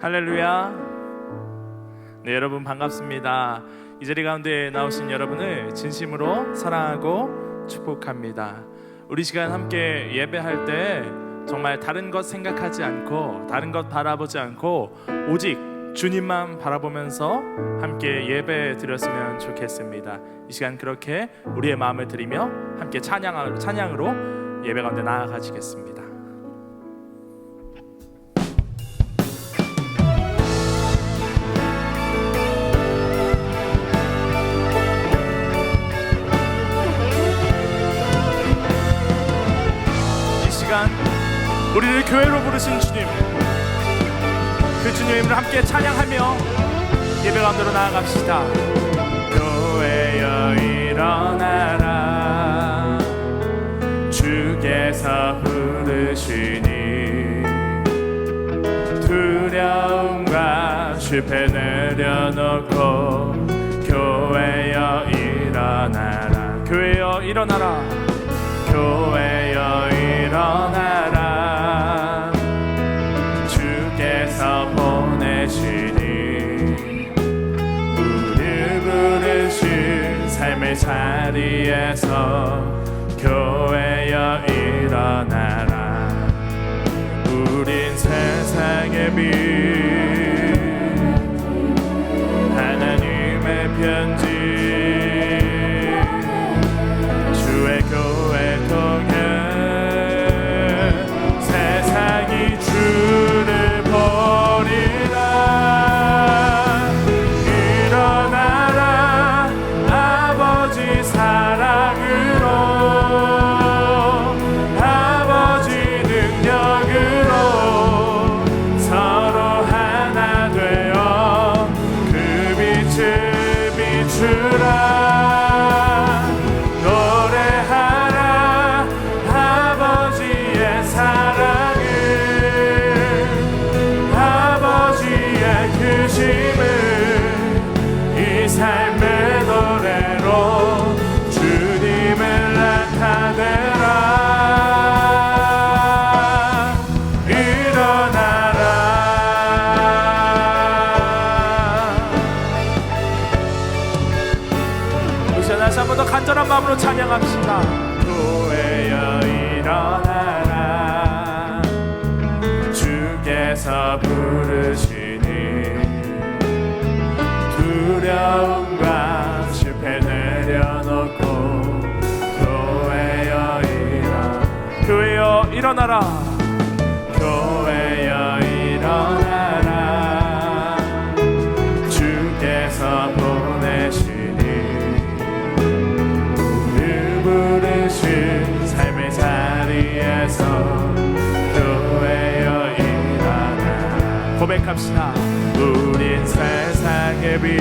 할렐루야. 네, 여러분 반갑습니다. 이 자리 가운데 나오신 여러분을 진심으로 사랑하고 축복합니다. 우리 시간 함께 예배할 때 정말 다른 것 생각하지 않고 다른 것 바라보지 않고 오직 주님만 바라보면서 함께 예배 드렸으면 좋겠습니다. 이 시간 그렇게 우리의 마음을 드리며 함께 찬양으로 예배 가운데 나아가시겠습니다. 우리를 교회로 부르신 주님, 그 주님을 함께 찬양하며 예배 가운데로 나아갑시다. 교회여 일어나라, 주께서 부르시니 두려움과 실패 내려놓고 교회여 일어나라, 교회여 일어나라, 교회여 일어나라, 주께서 보내시니 우리 부르신 삶의 자리에서 교회여 일어나라. 우린 세상의 빛, 하나님의 편지, 주의 교회 통해 세상이 주를 버리라. 일어나라, 아버지 사랑으로, 아버지 능력으로 서로 하나 되어 그 빛을 비추라. 이 삶의 노래로 주님을 나타내라. 일어나라. 우리 다시 한 번 더 간절한 마음으로 찬양합시다. 교회여 일어나라, 주께서 부르시니 두려움과 실패 내려놓고 교회여 일어나라, 교회여 일어나라, 주께서 보내시니 우리 부르신 삶의 자리에서 교회여 일어나라. 고백합시다. 우린 세상의 빛,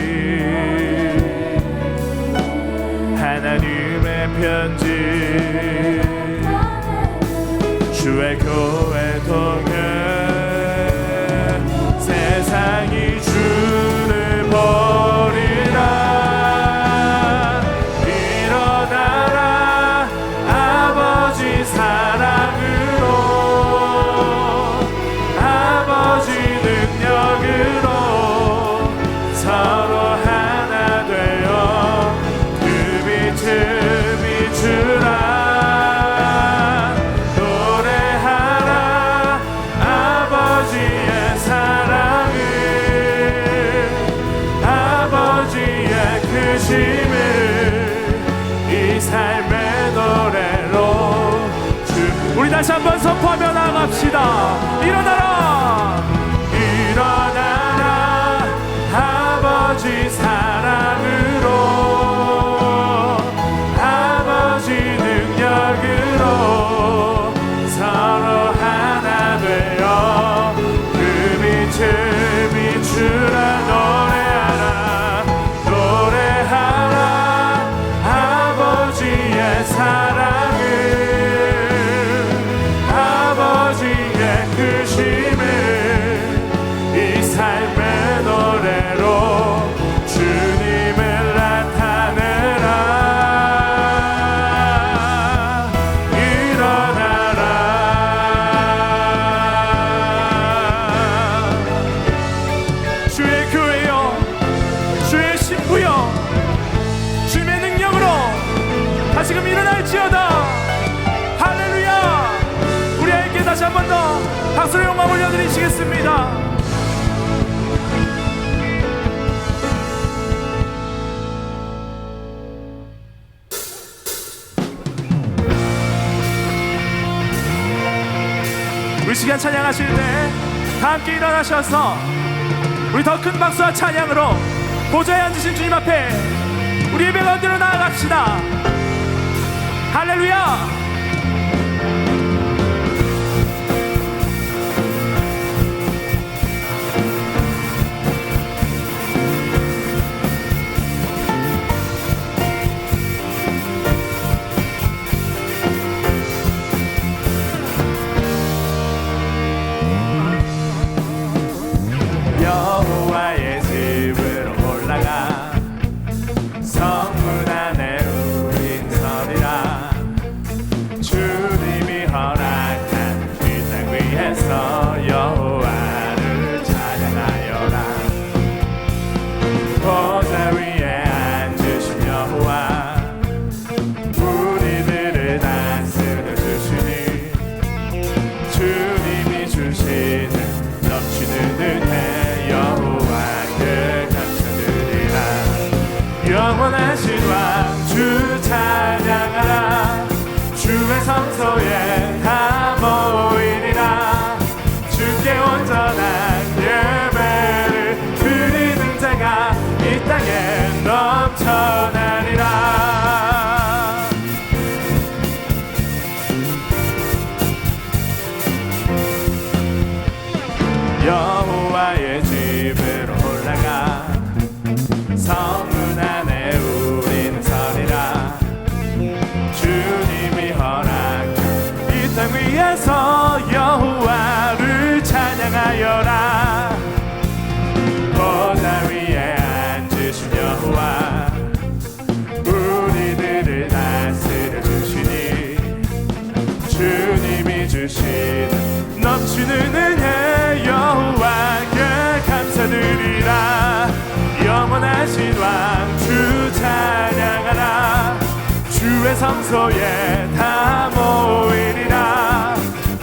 하나님의 편지, 주의 교회 통해 세상이 주를 버리라. 일어나라, 아버지 사랑으로, 아버지 능력으로 서로 하나 되어 그 빛을 비추라. 노래하라, 아버지의 사랑을, 아버지의 크심을 이 삶의 노래로 우리 다시 한번 선포하며 나아갑시다. 일어나라, 일어나라, 아버지 사랑으로, 아버지 능력으로 서로 하나 되어 그 빛을 비추라. 노래하라, 노래하라, 아버지의 사랑을, 아버지의 크심 지금 일어날지어다. 할렐루야. 우리 함께 다시 한 번 더 박수로 영광 올려드리시겠습니다. 우리 시간 찬양하실 때 다 함께 일어나셔서 우리 더 큰 박수와 찬양으로 보좌에 앉으신 주님 앞에 우리 예배 가운데로 나아갑시다. 할렐루야. 여호와의 집으로 올라가 성문 안에 우린 서리라. 주님이 허락한 이 땅 위에서 여호와를 찬양하여라. 보좌 위에 앉으신 여호와 우리들을 다스려 주시니 주님이 주시는 넘치는 은혜 여호와께 감사드리라. 영원하신 왕 주 찬양하라. 주의 성소에 다 모이리라. 주께 온전한 예배를 드리는 자가 이 땅에 넘쳐나리라. 여호와의 집으로 올라가 성문 안에 우린 서리라. 주님이 허락한 이 땅 위에서 여호와를 찬양하여라. 보좌 위에 앉으신 여호와 우리들을 다스려 주시니 주님이 주시는 넘치는 은혜 여호와께 감사드리라. 영원하신 왕 주 찬양하라. 주의 성소에 다 모이리라.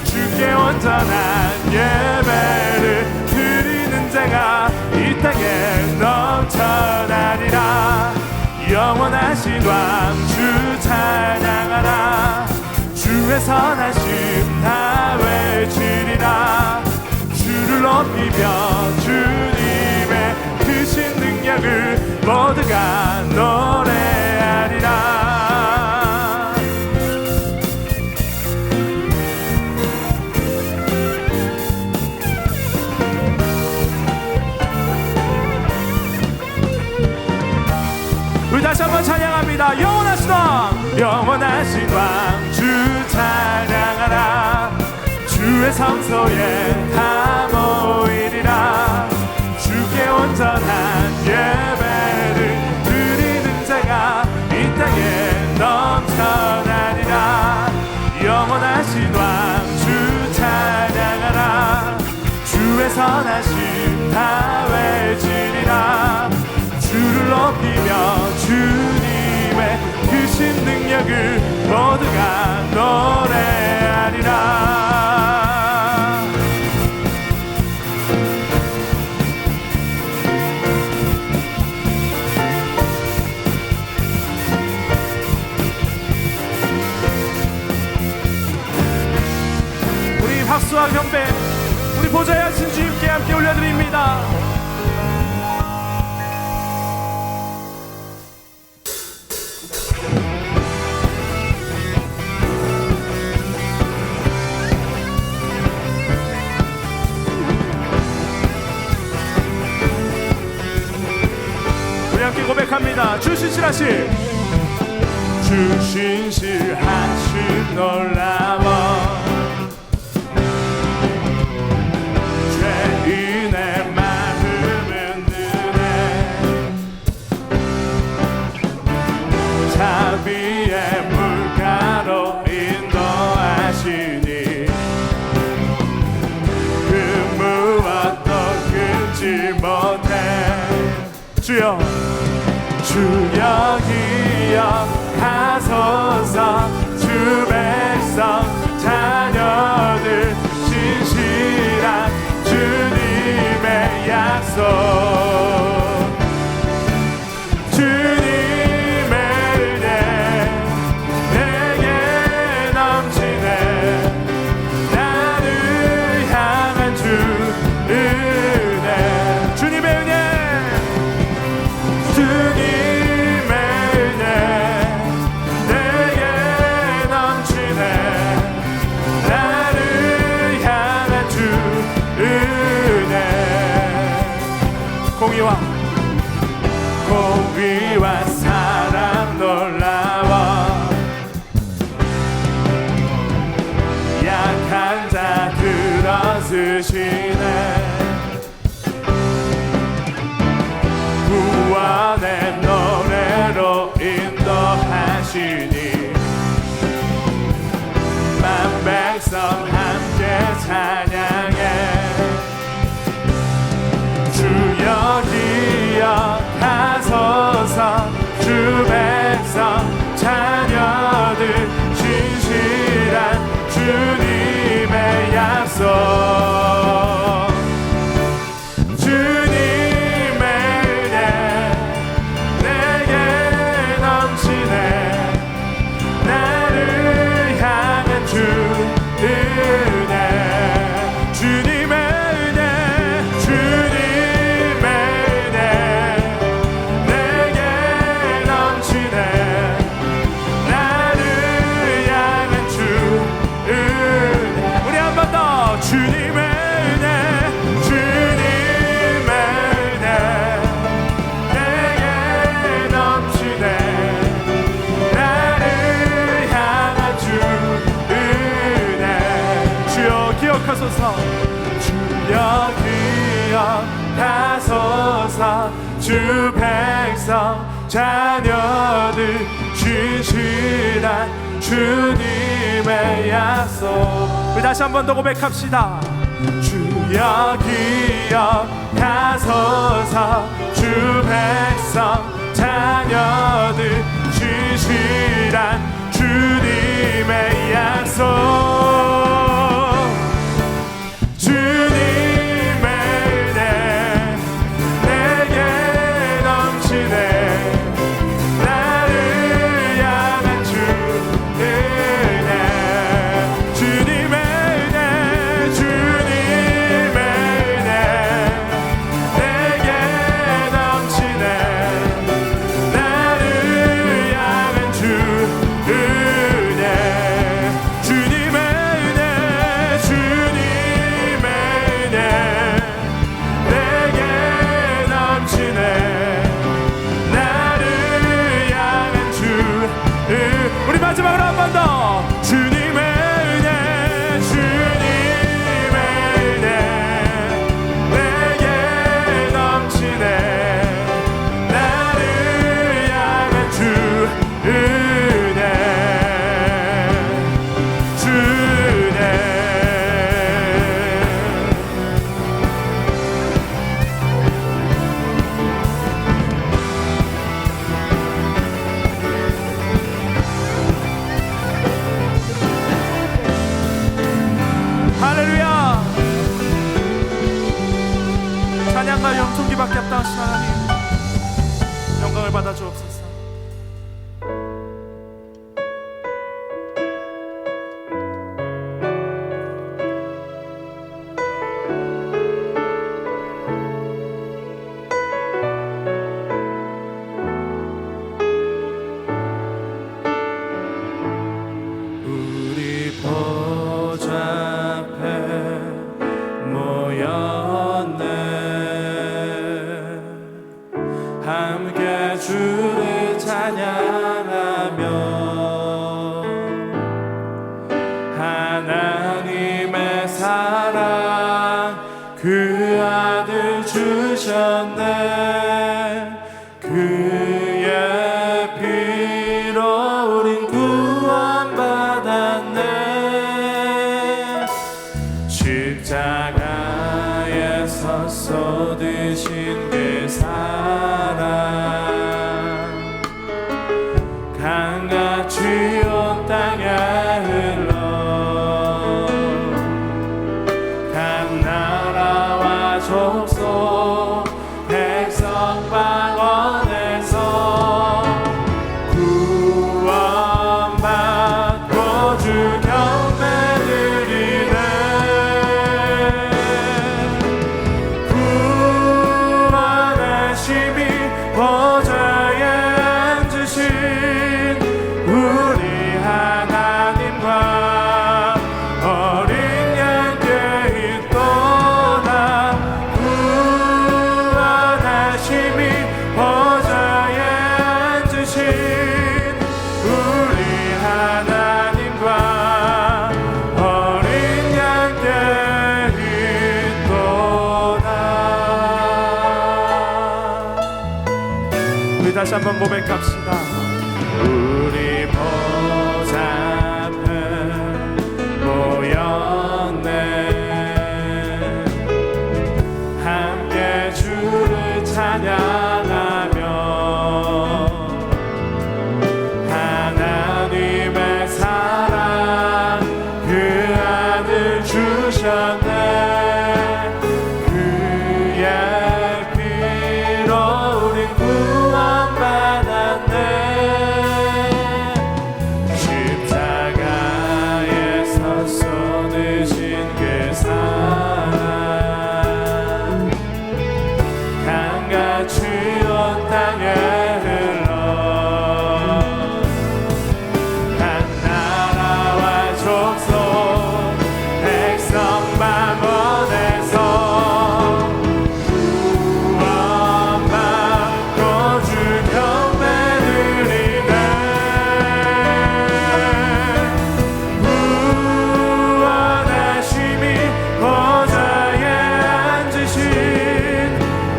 주께 온전한 예배를 드리는 자가 이 땅에 넘쳐나리라. 영원하신 왕 주 찬양하라. 주의 선하심 다 외치리라. 주를 높이며 주님의 크신 능력을 모두가 노래하리라. 우리 다시 한번 찬양합니다. 영원하신 왕, 영원하신 왕 주 찬양하라. 주의 성소에 다 모이리라. 주께 온전한 예배를 드리는 자가 이 땅에 넘쳐나리라. 영원하신 왕 주 찬양하라. 주의 선하심 다 외치리라. 주를 높이며 주님의 크신 능력을 모두가 노래하리라. 우리 박수와 경배 우리 보좌에 앉으신 주님께 함께 올려드립니다. 함께 고백합니다. 주 신실하심, 주 신실하심 놀라워. 죄인의 마음은 드네. 자비의 물가로 인도하시니 그 무엇도 끊지 못해. 주여, 주여 기억하소서. 약속 주님의 은혜 내게 넘치네 나를 향한 주 은혜 주님의 은혜 주님의 은혜 내게 넘치네 나를 향한 주 은혜 공의와 사랑 놀라워 약한 자 들어주시네 구원의 노래로 인도하시니 만 백성 함께 찬양해 주여 기억하소서 주 백성 자녀들 진실한 주님의 약속 주님의 은혜 내게 넘치네 나를 향한 주 은혜 주님의 은혜 주님의 은혜 내게 넘치네 나를 향한 주 은혜 우리 한 번 더 주님의 은혜 주님의 은혜 내게 넘치네 나를 향한 주 은혜 주여 기억하소서 주여 기억하소서 주 백성 자녀들 진실한 주님의 약속 우리 다시 한 번 더 고백합시다 주여 기억하소서 주 백성 자녀들 진실한 주님의 약속 주님의 은혜 내게 넘치네 나를 향한 주 은혜 주님의 은혜 주님의 은혜 내게 넘치네 나를 향한 주 은혜 주님의 은혜 주님의 은혜 내게 넘치네 나를 향한 주 우리 마지막으로 한 번 더 주님의 은혜 주님의 은혜 내게 넘치네 나를 향한 주 은혜 주 은혜 할렐루야 찬양과 영통기밖에 없다 하신 하나님 영광을 받아 주옵소서 우리 보좌 앞에 모였네 함께 주를 찬양하며 하나님의 사랑 그 아들 주셨네 그의 피로 우린 구원받았네 십자가에서 쏟으신 그 사랑 강같이 온 땅에 흘러 각 나라와 족속 우리 다시 한번 고백합시다. 우리 보좌 앞에 모였네. 함께 주를 찬양하며 하나님의 사랑 그 아들 주셨네. 그의 피로 우린 구원받았네. 십자가에서 쏟으신 그 사랑 강같이 온 땅에 흘러 한 나라와 족속 백성만 원해서 구원받고 주 경배 드리네. 구원하심이 보좌에 앉으신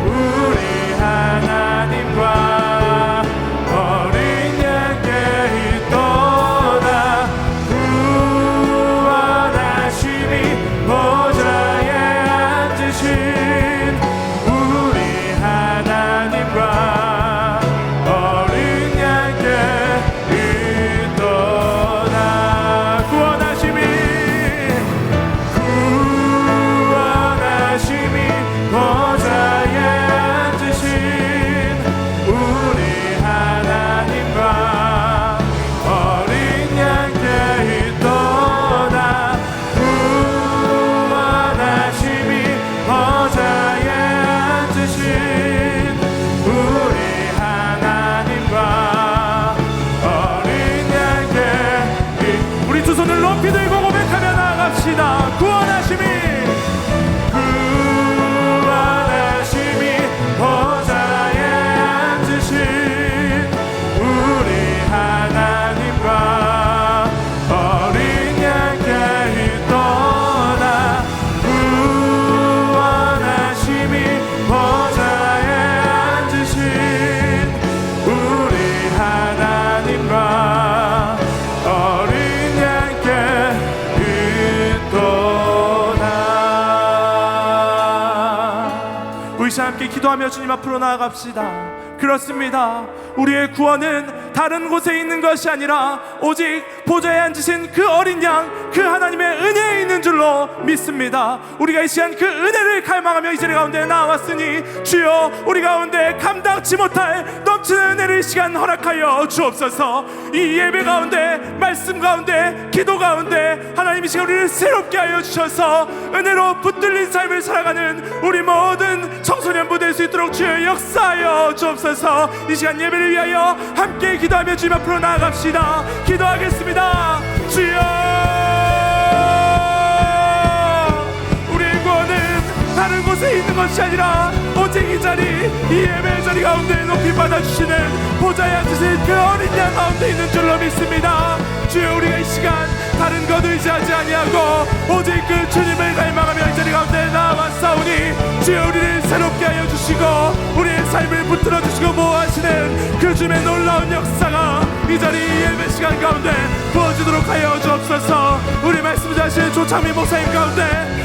우리 하나님과 어린 양께 있도다. 구원하심이 보좌에 앉으신 우리 하나님과 어린 양께 있도다. 구원하심이 보좌에 앉으신 우리 하나님과 어린 양께 있도다. 구원하심이 보좌에 앉으신 우리 하나님과 어린 양께 우리 두 손을 높이 들고 고백하며 나아갑시다. 구원하심이 보좌에 앉으신 우리 하나님과 어린 양께 있도다. 구원하심이 보좌에 앉으신 우리 하나님과 어린 양께 있도다. 우리 함께 기도하며 주님 앞으로 나아갑시다. 그렇습니다. 우리의 구원은 다른 곳에 있는 것이 아니라 오직 보좌에 앉으신 그 어린 양, 그 하나님의 은혜에 있는 줄로 믿습니다. 우리가 이 시간 그 은혜를 갈망하며 이 자리 가운데 나왔으니 주여 우리 가운데 감당치 못할 넘치는 은혜를 이 시간 허락하여 주옵소서. 이 예배 가운데, 말씀 가운데, 기도 가운데 하나님 이 시간 우리를 새롭게 하여 주셔서 은혜로 붙들린 삶을 살아가는 우리 모든 청소년부 될 수 있도록 주여 역사하여 주옵소서. 이 시간 예배를 위하여 함께 기도하며 주님 앞으로 나아갑시다. 기도하겠습니다. 주여, 우리의 구원은 다른 곳에 있는 것이 아니라 오직 이 자리, 이 예배 자리 가운데 높이 받아주시는 보좌에 앉으신 그 어린 양 가운데 있는 줄로 믿습니다. 주여, 우리가 이 시간 다른 것 의지하지 아니하고 오직 그 주님을 갈망하며 이 자리 가운데 나아왔사오니 주여 우리를 새롭게 하여 주시고 우리의 삶을 붙들어 주시고 보호하시는 그 주님의 놀라운 역사가 이 자리 예배 시간 가운데 부어지도록 하여 주옵소서. 우리 말씀하시는 조창민 목사님 가운데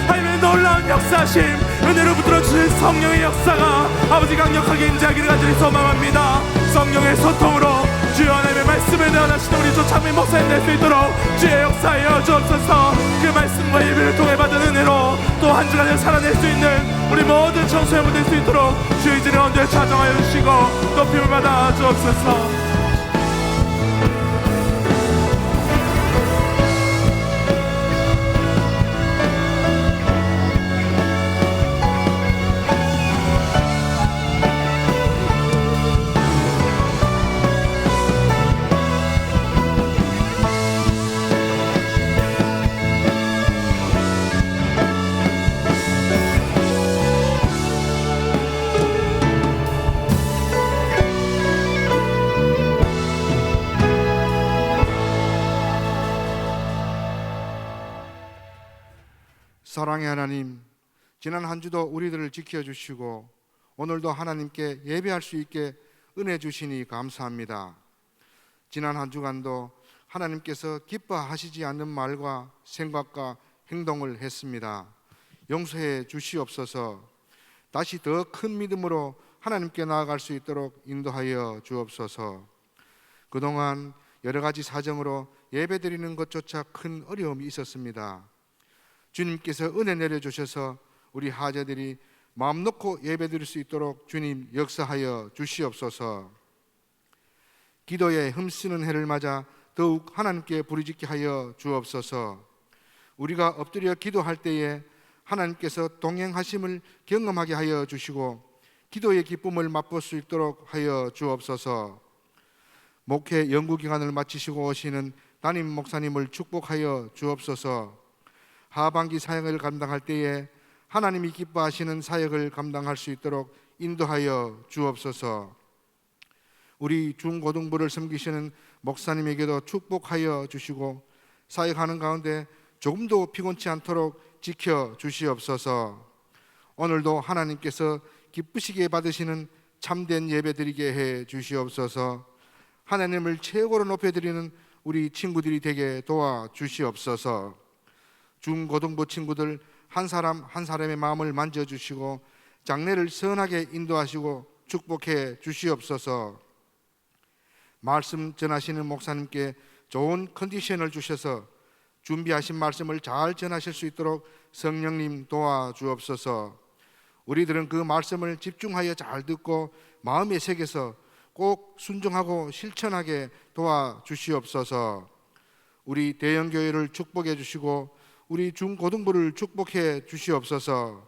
하나님의 놀라운 역사하심, 은혜로 붙들어 주신 성령의 역사가 아버지 강력하게 임재하기를 간절히 소망합니다. 성령의 소통으로 주여 하나님의 말씀에 대하시는 우리 조창민 목사님 될 수 있도록 주의 역사하여 주옵소서. 그 말씀과 예배를 통해 받은 은혜로 또 한 주간을 살아낼 수 있는 우리 모든 청소년분 될 수 있도록 주의 이제 가운데 찾아하여 주시고 높임을 받아 주옵소서. 사랑의 하나님, 지난 한 주도 우리들을 지켜주시고 오늘도 하나님께 예배할 수 있게 은혜 주시니 감사합니다. 지난 한 주간도 하나님께서 기뻐하시지 않는 말과 생각과 행동을 했습니다. 용서해 주시옵소서. 다시 더 큰 믿음으로 하나님께 나아갈 수 있도록 인도하여 주옵소서. 그동안 여러 가지 사정으로 예배드리는 것조차 큰 어려움이 있었습니다. 주님께서 은혜 내려주셔서 우리 하자들이 마음 놓고 예배드릴 수 있도록 주님 역사하여 주시옵소서. 기도에 힘쓰는 해를 맞아 더욱 하나님께 부르짖게 하여 주옵소서. 우리가 엎드려 기도할 때에 하나님께서 동행하심을 경험하게 하여 주시고 기도의 기쁨을 맛볼 수 있도록 하여 주옵소서. 목회 연구기간을 마치시고 오시는 담임 목사님을 축복하여 주옵소서. 하반기 사역을 감당할 때에 하나님이 기뻐하시는 사역을 감당할 수 있도록 인도하여 주옵소서. 우리 중고등부를 섬기시는 목사님에게도 축복하여 주시고 사역하는 가운데 조금도 피곤치 않도록 지켜 주시옵소서. 오늘도 하나님께서 기쁘시게 받으시는 참된 예배 드리게 해 주시옵소서. 하나님을 최고로 높여드리는 우리 친구들이 되게 도와주시옵소서. 중고등부 친구들 한 사람 한 사람의 마음을 만져주시고 장래를 선하게 인도하시고 축복해 주시옵소서. 말씀 전하시는 목사님께 좋은 컨디션을 주셔서 준비하신 말씀을 잘 전하실 수 있도록 성령님 도와주옵소서. 우리들은 그 말씀을 집중하여 잘 듣고 마음에 새겨서 꼭 순종하고 실천하게 도와주시옵소서. 우리 대형교회를 축복해 주시고 우리 중고등부를 축복해 주시옵소서.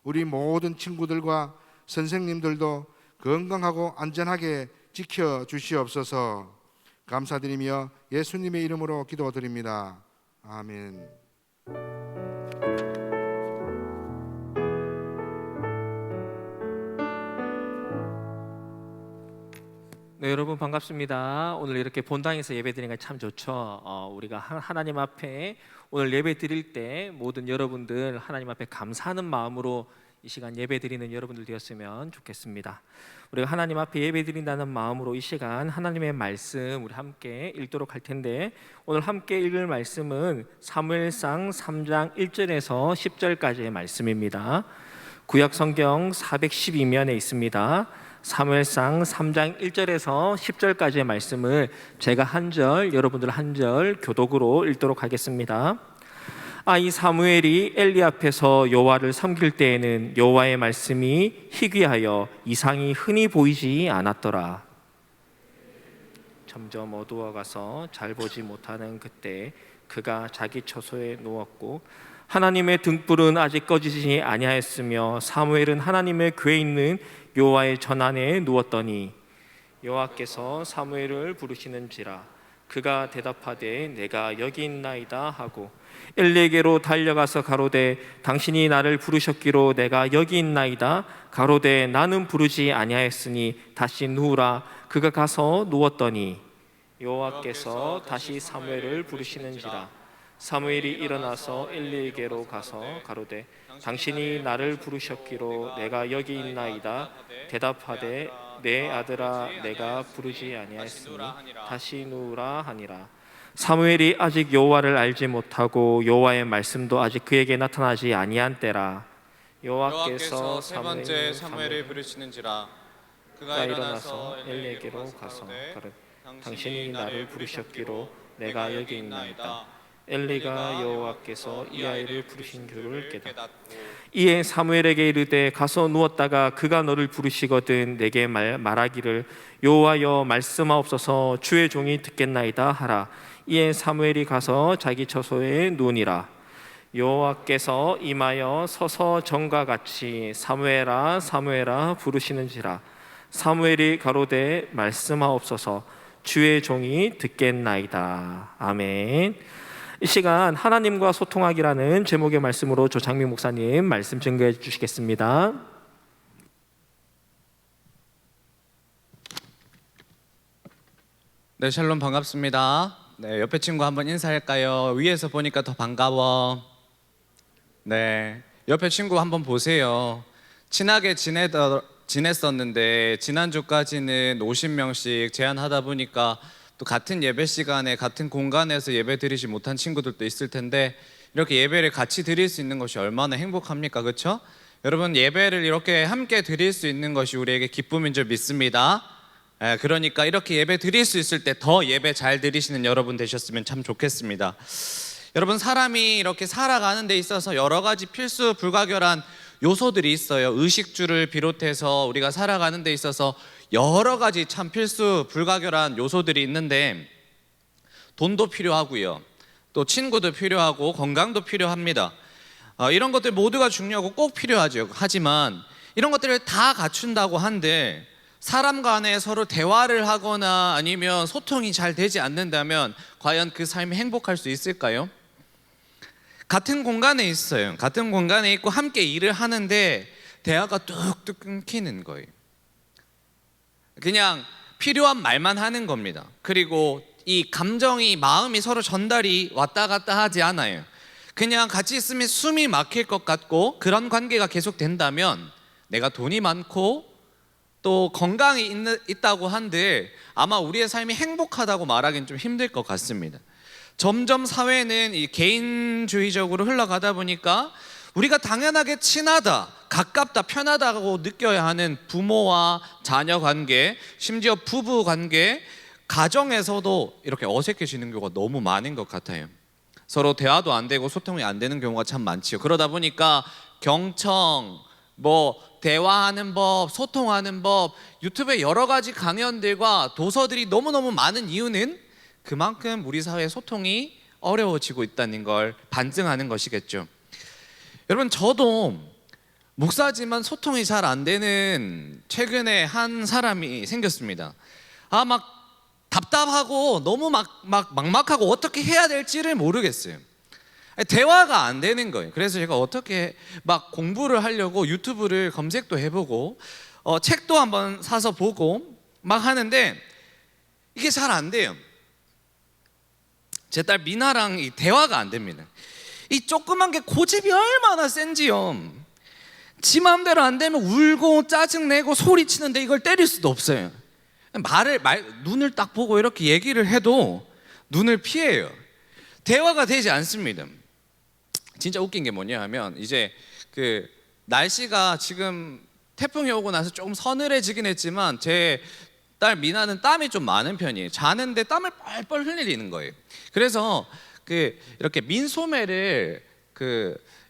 우리 모든 친구들과 선생님들도 건강하고 안전하게 지켜 주시옵소서. 감사드리며 예수님의 이름으로 기도드립니다. 아멘. 네, 여러분 반갑습니다. 오늘 이렇게 본당에서 예배드리는 게 참 좋죠. 우리가 하나님 앞에 오늘 예배 드릴 때 모든 여러분들 하나님 앞에 감사하는 마음으로 이 시간 예배 드리는 여러분들 되었으면 좋겠습니다. 우리가 하나님 앞에 예배 드린다는 마음으로 이 시간 하나님의 말씀 우리 함께 읽도록 할 텐데, 오늘 함께 읽을 말씀은 사무엘상 3장 1절에서 10절까지의 말씀입니다. 구약 성경 412면에 있습니다. 사무엘상 3장 1절에서 10절까지의 말씀을 제가 한 절, 여러분들 한 절 교독으로 읽도록 하겠습니다. 이 사무엘이 엘리 앞에서 여호와를 섬길 때에는 여호와의 말씀이 희귀하여 이상이 흔히 보이지 않았더라. 점점 어두워가서 잘 보지 못하는 그때 그가 자기 처소에 누웠고 하나님의 등불은 아직 꺼지지 아니하였으며 사무엘은 하나님의 궤에 있는 여호와의 전안에 누웠더니 여호와께서 사무엘을 부르시는지라 그가 대답하되 내가 여기 있나이다 하고 엘리에게로 달려가서 가로되 당신이 나를 부르셨기로 내가 여기 있나이다. 가로되 나는 부르지 아니하였으니 다시 누우라. 그가 가서 누웠더니 여호와께서 다시 사무엘을 부르시는지라 사무엘이 일어나서 엘리에게로 가서 가로되 당신이 나를 부르셨기로 내가 여기 있나이다. 대답하되 내 아들아 내가 부르지 아니하였으니 다시 누우라 하니라. 사무엘이 아직 여호와를 알지 못하고 여호와의 말씀도 아직 그에게 나타나지 아니한 때라. 여호와께서 세 번째 사무엘을 부르시는지라 그가 일어나서 엘리에게로 가서 가로되 당신이 나를 부르셨기로 내가 여기 있나이다. 엘리가 여호와께서 이 아이를 부르신 줄을 깨닫고 이에 사무엘에게 이르되 가서 누웠다가 그가 너를 부르시거든 내게 말하기를 여호와여 말씀하옵소서 주의 종이 듣겠나이다 하라. 이에 사무엘이 가서 자기 처소에 누우니라. 여호와께서 임하여 서서 전과 같이 사무엘아 사무엘아 부르시는지라. 사무엘이 가로되 말씀하옵소서 주의 종이 듣겠나이다. 아멘. 이 시간 하나님과 소통하기라는 제목의 말씀으로 조창민 목사님 말씀 증거해 주시겠습니다. 네, 샬롬 반갑습니다. 네, 옆에 친구 한번 인사할까요? 위에서 보니까 더 반가워. 네, 옆에 친구 한번 보세요. 친하게 지냈었는데 지난주까지는 50명씩 제한하다 보니까 또 같은 예배 시간에 같은 공간에서 예배 드리지 못한 친구들도 있을 텐데 이렇게 예배를 같이 드릴 수 있는 것이 얼마나 행복합니까? 그렇죠? 여러분, 예배를 이렇게 함께 드릴 수 있는 것이 우리에게 기쁨인 줄 믿습니다. 그러니까 이렇게 예배 드릴 수 있을 때 더 예배 잘 드리시는 여러분 되셨으면 참 좋겠습니다. 여러분, 사람이 이렇게 살아가는 데 있어서 여러 가지 필수 불가결한 요소들이 있어요. 의식주를 비롯해서 우리가 살아가는 데 있어서 여러 가지 참 필수 불가결한 요소들이 있는데, 돈도 필요하고요, 또 친구도 필요하고 건강도 필요합니다. 이런 것들 모두가 중요하고 꼭 필요하죠. 하지만 이런 것들을 다 갖춘다고 한들 사람 간에 서로 대화를 하거나 아니면 소통이 잘 되지 않는다면 과연 그 삶이 행복할 수 있을까요? 같은 공간에 있어요. 같은 공간에 있고 함께 일을 하는데 대화가 뚝뚝 끊기는 거예요. 그냥 필요한 말만 하는 겁니다. 그리고 이 감정이, 마음이 서로 전달이 왔다 갔다 하지 않아요. 그냥 같이 있으면 숨이 막힐 것 같고, 그런 관계가 계속 된다면 내가 돈이 많고 또 건강이 있다고 한들 아마 우리의 삶이 행복하다고 말하기는 좀 힘들 것 같습니다. 점점 사회는 이 개인주의적으로 흘러가다 보니까 우리가 당연하게 친하다, 가깝다, 편하다고 느껴야 하는 부모와 자녀 관계, 심지어 부부 관계, 가정에서도 이렇게 어색해지는 경우가 너무 많은 것 같아요. 서로 대화도 안 되고 소통이 안 되는 경우가 참 많지요. 그러다 보니까 경청, 대화하는 법, 소통하는 법, 유튜브에 여러 가지 강연들과 도서들이 너무너무 많은 이유는 그만큼 우리 사회의 소통이 어려워지고 있다는 걸 반증하는 것이겠죠. 여러분, 저도 목사지만 소통이 잘 안 되는 최근에 한 사람이 생겼습니다. 막 답답하고 너무 막막하고 어떻게 해야 될지를 모르겠어요. 대화가 안 되는 거예요. 그래서 제가 어떻게 막 공부를 하려고 유튜브를 검색도 해보고 책도 한번 사서 보고 막 하는데 이게 잘 안 돼요. 제 딸 미나랑 이 대화가 안 됩니다. 이 조그만 게 고집이 얼마나 센지요. 지 마음대로 안 되면 울고 짜증내고 소리치는데 이걸 때릴 수도 없어요. 눈을 딱 보고 이렇게 얘기를 해도 눈을 피해요. 대화가 되지 않습니다. 진짜 웃긴 게 뭐냐 하면, 이제 그 날씨가 지금 태풍이 오고 나서 조금 서늘해지긴 했지만 제 딸 미나는 땀이 좀 많은 편이에요. 자는데 땀을 뻘뻘 흘리는 거예요. 그래서 이렇게 민소매를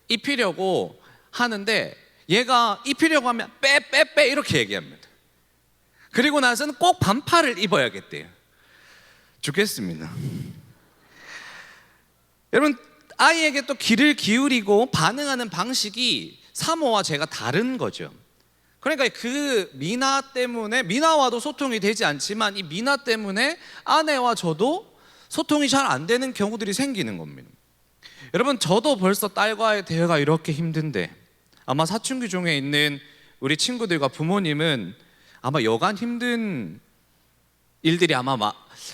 입히려고 하는데 얘가 입히려고 하면 빼 이렇게 얘기합니다. 그리고 나서는 꼭 반팔을 입어야겠대요. 죽겠습니다. 여러분, 아이에게 또 귀를 기울이고 반응하는 방식이 사모와 제가 다른 거죠. 그러니까 그 미나 때문에, 미나와도 소통이 되지 않지만 이 미나 때문에 아내와 저도 소통이 잘 안 되는 경우들이 생기는 겁니다. 여러분, 저도 벌써 딸과의 대화가 이렇게 힘든데 아마 사춘기 중에 있는 우리 친구들과 부모님은 아마 여간 힘든 일들이 아마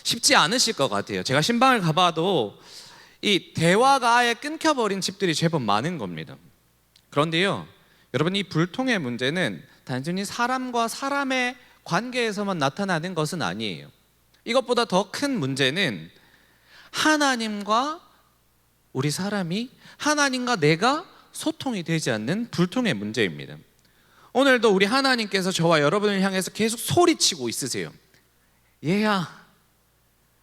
쉽지 않으실 것 같아요. 제가 신방을 가봐도 이 대화가 아예 끊겨버린 집들이 제법 많은 겁니다. 그런데요, 여러분, 이 불통의 문제는 단순히 사람과 사람의 관계에서만 나타나는 것은 아니에요. 이것보다 더 큰 문제는 하나님과 우리 사람이, 하나님과 내가 소통이 되지 않는 불통의 문제입니다. 오늘도 우리 하나님께서 저와 여러분을 향해서 계속 소리치고 있으세요. 얘야,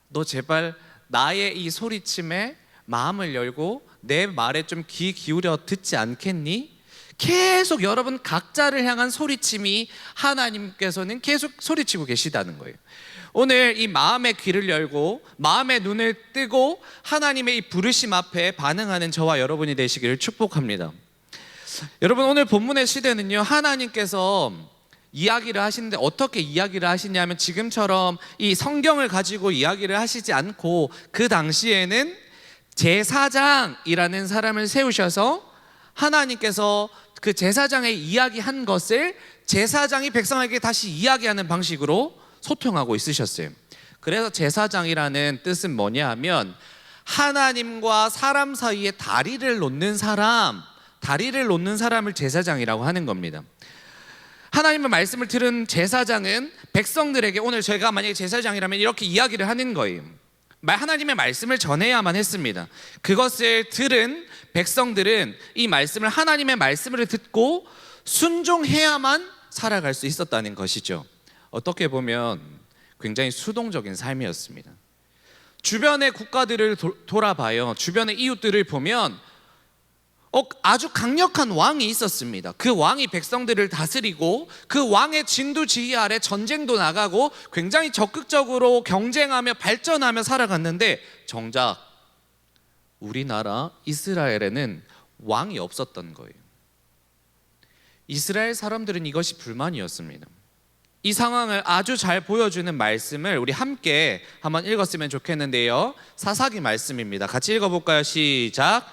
너 제발 나의 이 소리침에 마음을 열고 내 말에 좀 귀 기울여 듣지 않겠니? 계속 여러분 각자를 향한 소리침이 하나님께서는 계속 소리치고 계시다는 거예요. 오늘 이 마음의 귀를 열고 마음의 눈을 뜨고 하나님의 이 부르심 앞에 반응하는 저와 여러분이 되시기를 축복합니다. 여러분, 오늘 본문의 시대는요, 하나님께서 이야기를 하시는데 어떻게 이야기를 하시냐면 지금처럼 이 성경을 가지고 이야기를 하시지 않고 그 당시에는 제사장이라는 사람을 세우셔서 하나님께서 그 제사장의 이야기한 것을 제사장이 백성에게 다시 이야기하는 방식으로 소통하고 있으셨어요. 그래서 제사장이라는 뜻은 뭐냐 하면 하나님과 사람 사이에 다리를 놓는 사람을 제사장이라고 하는 겁니다. 하나님의 말씀을 들은 제사장은 백성들에게, 오늘 제가 만약에 제사장이라면 이렇게 이야기를 하는 거예요. 하나님의 말씀을 전해야만 했습니다. 그것을 들은 백성들은 이 말씀을, 하나님의 말씀을 듣고 순종해야만 살아갈 수 있었다는 것이죠. 어떻게 보면 굉장히 수동적인 삶이었습니다. 주변의 국가들을 돌아봐요. 주변의 이웃들을 보면 아주 강력한 왕이 있었습니다. 그 왕이 백성들을 다스리고 그 왕의 진두지휘 아래 전쟁도 나가고 굉장히 적극적으로 경쟁하며 발전하며 살아갔는데, 정작 우리나라 이스라엘에는 왕이 없었던 거예요. 이스라엘 사람들은 이것이 불만이었습니다. 이 상황을 아주 잘 보여주는 말씀을 우리 함께 한번 읽었으면 좋겠는데요. 사사기 말씀입니다. 같이 읽어볼까요? 시작.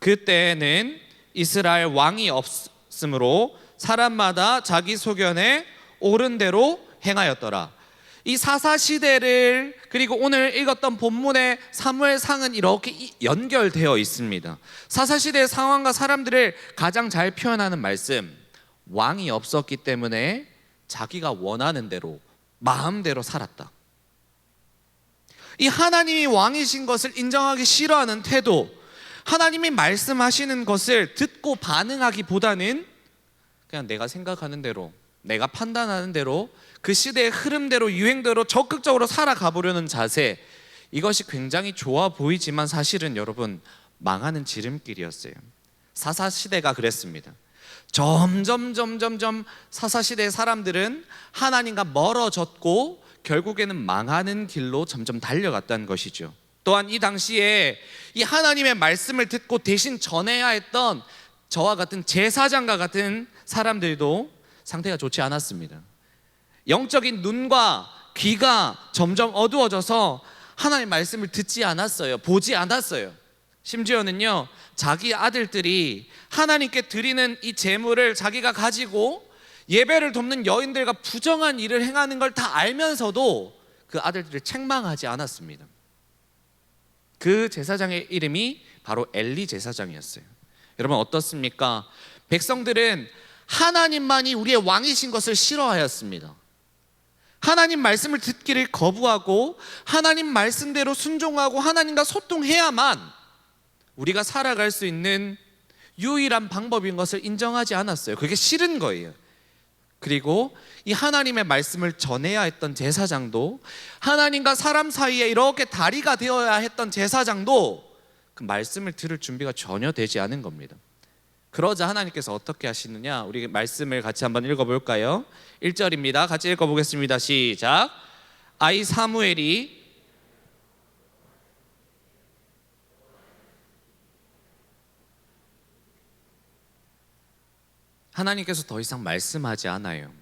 그때는 이스라엘 왕이 없으므로 사람마다 자기 소견에 옳은 대로 행하였더라. 이 사사 시대를, 그리고 오늘 읽었던 본문의 사무엘상은 이렇게 연결되어 있습니다. 사사 시대의 상황과 사람들을 가장 잘 표현하는 말씀, 왕이 없었기 때문에 자기가 원하는 대로 마음대로 살았다. 이 하나님이 왕이신 것을 인정하기 싫어하는 태도, 하나님이 말씀하시는 것을 듣고 반응하기보다는 그냥 내가 생각하는 대로, 내가 판단하는 대로, 그 시대의 흐름대로, 유행대로 적극적으로 살아가 보려는 자세, 이것이 굉장히 좋아 보이지만 사실은 여러분 망하는 지름길이었어요. 사사시대가 그랬습니다. 점점 사사시대의 사람들은 하나님과 멀어졌고 결국에는 망하는 길로 점점 달려갔다는 것이죠. 또한 이 당시에 이 하나님의 말씀을 듣고 대신 전해야 했던 저와 같은 제사장과 같은 사람들도 상태가 좋지 않았습니다. 영적인 눈과 귀가 점점 어두워져서 하나님의 말씀을 듣지 않았어요. 보지 않았어요. 심지어는요, 자기 아들들이 하나님께 드리는 이 제물을 자기가 가지고 예배를 돕는 여인들과 부정한 일을 행하는 걸 다 알면서도 그 아들들을 책망하지 않았습니다. 그 제사장의 이름이 바로 엘리 제사장이었어요. 여러분 어떻습니까? 백성들은 하나님만이 우리의 왕이신 것을 싫어하였습니다. 하나님 말씀을 듣기를 거부하고 하나님 말씀대로 순종하고 하나님과 소통해야만 우리가 살아갈 수 있는 유일한 방법인 것을 인정하지 않았어요. 그게 싫은 거예요. 그리고 이 하나님의 말씀을 전해야 했던 제사장도, 하나님과 사람 사이에 이렇게 다리가 되어야 했던 제사장도 그 말씀을 들을 준비가 전혀 되지 않은 겁니다. 그러자 하나님께서 어떻게 하시느냐, 우리 말씀을 같이 한번 읽어볼까요? 1절입니다. 같이 읽어보겠습니다. 시작. 아이 사무엘이 하나님께서 더 이상 말씀하지 않아요.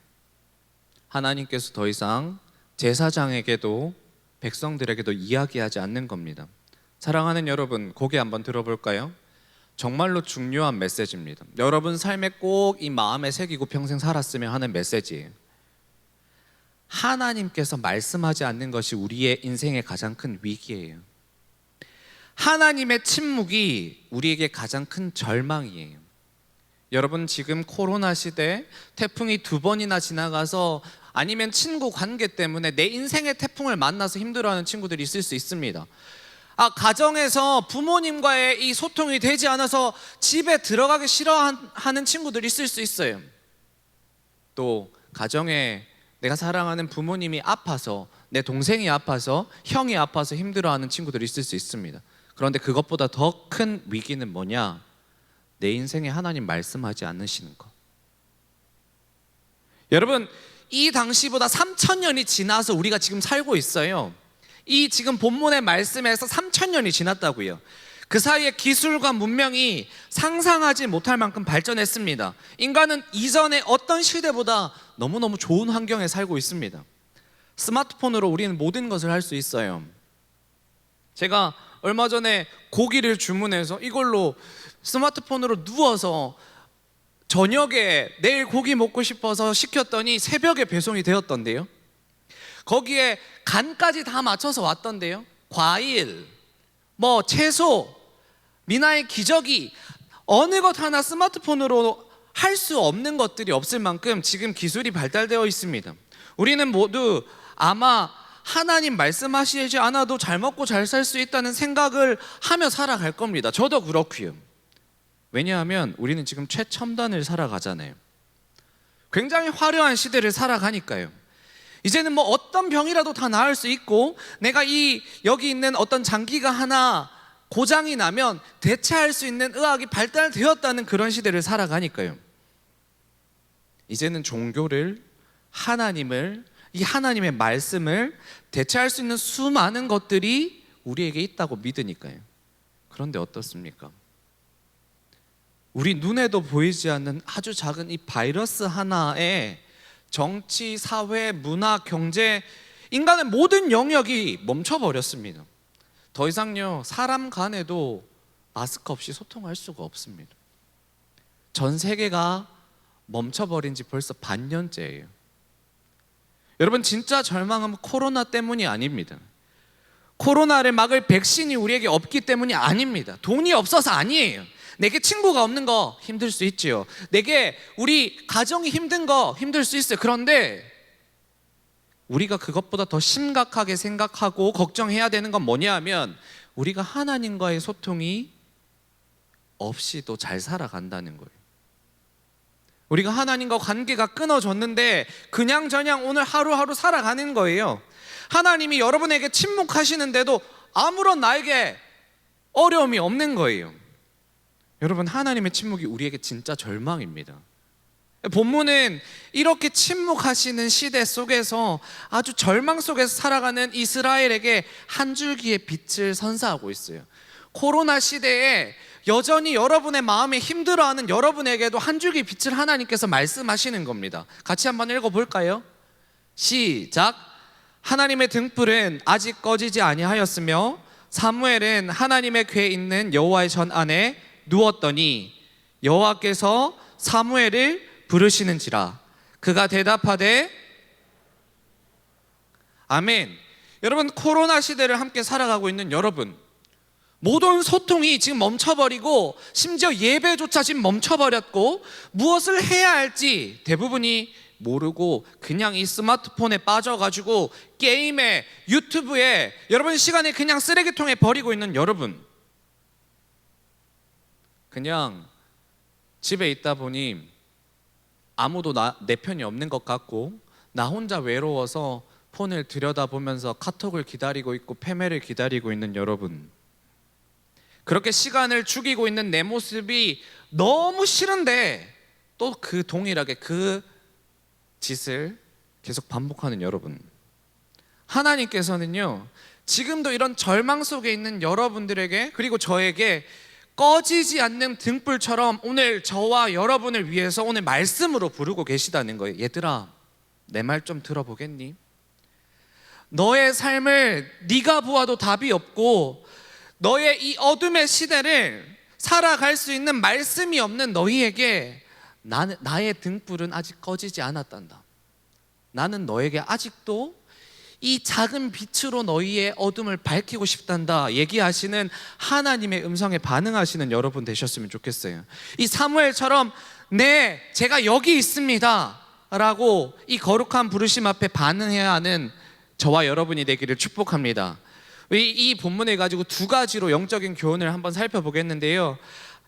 하나님께서 더 이상 제사장에게도 백성들에게도 이야기하지 않는 겁니다. 사랑하는 여러분, 고개 한번 들어볼까요? 정말로 중요한 메시지입니다. 여러분 삶에 꼭 이 마음에 새기고 평생 살았으면 하는 메시지예요. 하나님께서 말씀하지 않는 것이 우리의 인생의 가장 큰 위기예요. 하나님의 침묵이 우리에게 가장 큰 절망이에요. 여러분 지금 코로나 시대 태풍이 2번이나 지나가서, 아니면 친구 관계 때문에 내 인생의 태풍을 만나서 힘들어하는 친구들이 있을 수 있습니다. 가정에서 부모님과의 이 소통이 되지 않아서 집에 들어가기 싫어하는 친구들이 있을 수 있어요. 또 가정에 내가 사랑하는 부모님이 아파서, 내 동생이 아파서, 형이 아파서 힘들어하는 친구들이 있을 수 있습니다. 그런데 그것보다 더 큰 위기는 뭐냐? 내 인생에 하나님 말씀하지 않으시는 것. 여러분 이 당시보다 3000년이 지나서 우리가 지금 살고 있어요. 이 지금 본문의 말씀에서 3000년이 지났다고요. 그 사이에 기술과 문명이 상상하지 못할 만큼 발전했습니다. 인간은 이전의 어떤 시대보다 너무너무 좋은 환경에 살고 있습니다. 스마트폰으로 우리는 모든 것을 할 수 있어요. 제가 얼마 전에 고기를 주문해서 이걸로 스마트폰으로 누워서 저녁에 내일 고기 먹고 싶어서 시켰더니 새벽에 배송이 되었던데요. 거기에 간까지 다 맞춰서 왔던데요. 과일, 채소, 미나의 기저귀, 어느 것 하나 스마트폰으로 할 수 없는 것들이 없을 만큼 지금 기술이 발달되어 있습니다. 우리는 모두 아마 하나님 말씀하시지 않아도 잘 먹고 잘 살 수 있다는 생각을 하며 살아갈 겁니다. 저도 그렇고요. 왜냐하면 우리는 지금 최첨단을 살아가잖아요. 굉장히 화려한 시대를 살아가니까요. 이제는 뭐 어떤 병이라도 다 나을 수 있고, 내가 여기 있는 어떤 장기가 하나 고장이 나면 대체할 수 있는 의학이 발달되었다는 그런 시대를 살아가니까요. 이제는 종교를, 하나님을, 이 하나님의 말씀을 대체할 수 있는 수많은 것들이 우리에게 있다고 믿으니까요. 그런데 어떻습니까? 우리 눈에도 보이지 않는 아주 작은 이 바이러스 하나에 정치, 사회, 문화, 경제, 인간의 모든 영역이 멈춰버렸습니다. 더 이상요, 사람 간에도 마스크 없이 소통할 수가 없습니다. 전 세계가 멈춰버린 지 벌써 반년째예요. 여러분, 진짜 절망은 코로나 때문이 아닙니다. 코로나를 막을 백신이 우리에게 없기 때문이 아닙니다. 돈이 없어서 아니에요. 내게 친구가 없는 거 힘들 수 있지요. 내게 우리 가정이 힘든 거 힘들 수 있어요. 그런데 우리가 그것보다 더 심각하게 생각하고 걱정해야 되는 건 뭐냐 하면, 우리가 하나님과의 소통이 없이도 잘 살아간다는 거예요. 우리가 하나님과 관계가 끊어졌는데 그냥저냥 오늘 하루하루 살아가는 거예요. 하나님이 여러분에게 침묵하시는데도 아무런 나에게 어려움이 없는 거예요. 여러분, 하나님의 침묵이 우리에게 진짜 절망입니다. 본문은 이렇게 침묵하시는 시대 속에서 아주 절망 속에서 살아가는 이스라엘에게 한 줄기의 빛을 선사하고 있어요. 코로나 시대에 여전히 여러분의 마음에 힘들어하는 여러분에게도 한 줄기 빛을 하나님께서 말씀하시는 겁니다. 같이 한번 읽어볼까요? 시작. 하나님의 등불은 아직 꺼지지 아니하였으며 사무엘은 하나님의 궤에 있는 여호와의 전 안에 누웠더니 여호와께서 사무엘을 부르시는지라. 그가 대답하되 아멘. 여러분, 코로나 시대를 함께 살아가고 있는 여러분, 모든 소통이 지금 멈춰버리고 심지어 예배조차 지금 멈춰버렸고 무엇을 해야 할지 대부분이 모르고 그냥 이 스마트폰에 빠져가지고 게임에, 유튜브에 여러분 시간을 그냥 쓰레기통에 버리고 있는 여러분, 그냥 집에 있다 보니 아무도 내 편이 없는 것 같고 나 혼자 외로워서 폰을 들여다보면서 카톡을 기다리고 있고 페메를 기다리고 있는 여러분, 그렇게 시간을 죽이고 있는 내 모습이 너무 싫은데 또 그 동일하게 그 짓을 계속 반복하는 여러분, 하나님께서는요 지금도 이런 절망 속에 있는 여러분들에게, 그리고 저에게 꺼지지 않는 등불처럼 오늘 저와 여러분을 위해서 오늘 말씀으로 부르고 계시다는 거예요. 얘들아, 내 말 좀 들어보겠니? 너의 삶을 네가 보아도 답이 없고 너의 이 어둠의 시대를 살아갈 수 있는 말씀이 없는 너희에게 나의 등불은 아직 꺼지지 않았단다. 나는 너에게 아직도 이 작은 빛으로 너희의 어둠을 밝히고 싶단다 얘기하시는 하나님의 음성에 반응하시는 여러분 되셨으면 좋겠어요. 이 사무엘처럼 네, 제가 여기 있습니다 라고 이 거룩한 부르심 앞에 반응해야 하는 저와 여러분이 되기를 축복합니다. 이 본문을 가지고 두 가지로 영적인 교훈을 한번 살펴보겠는데요.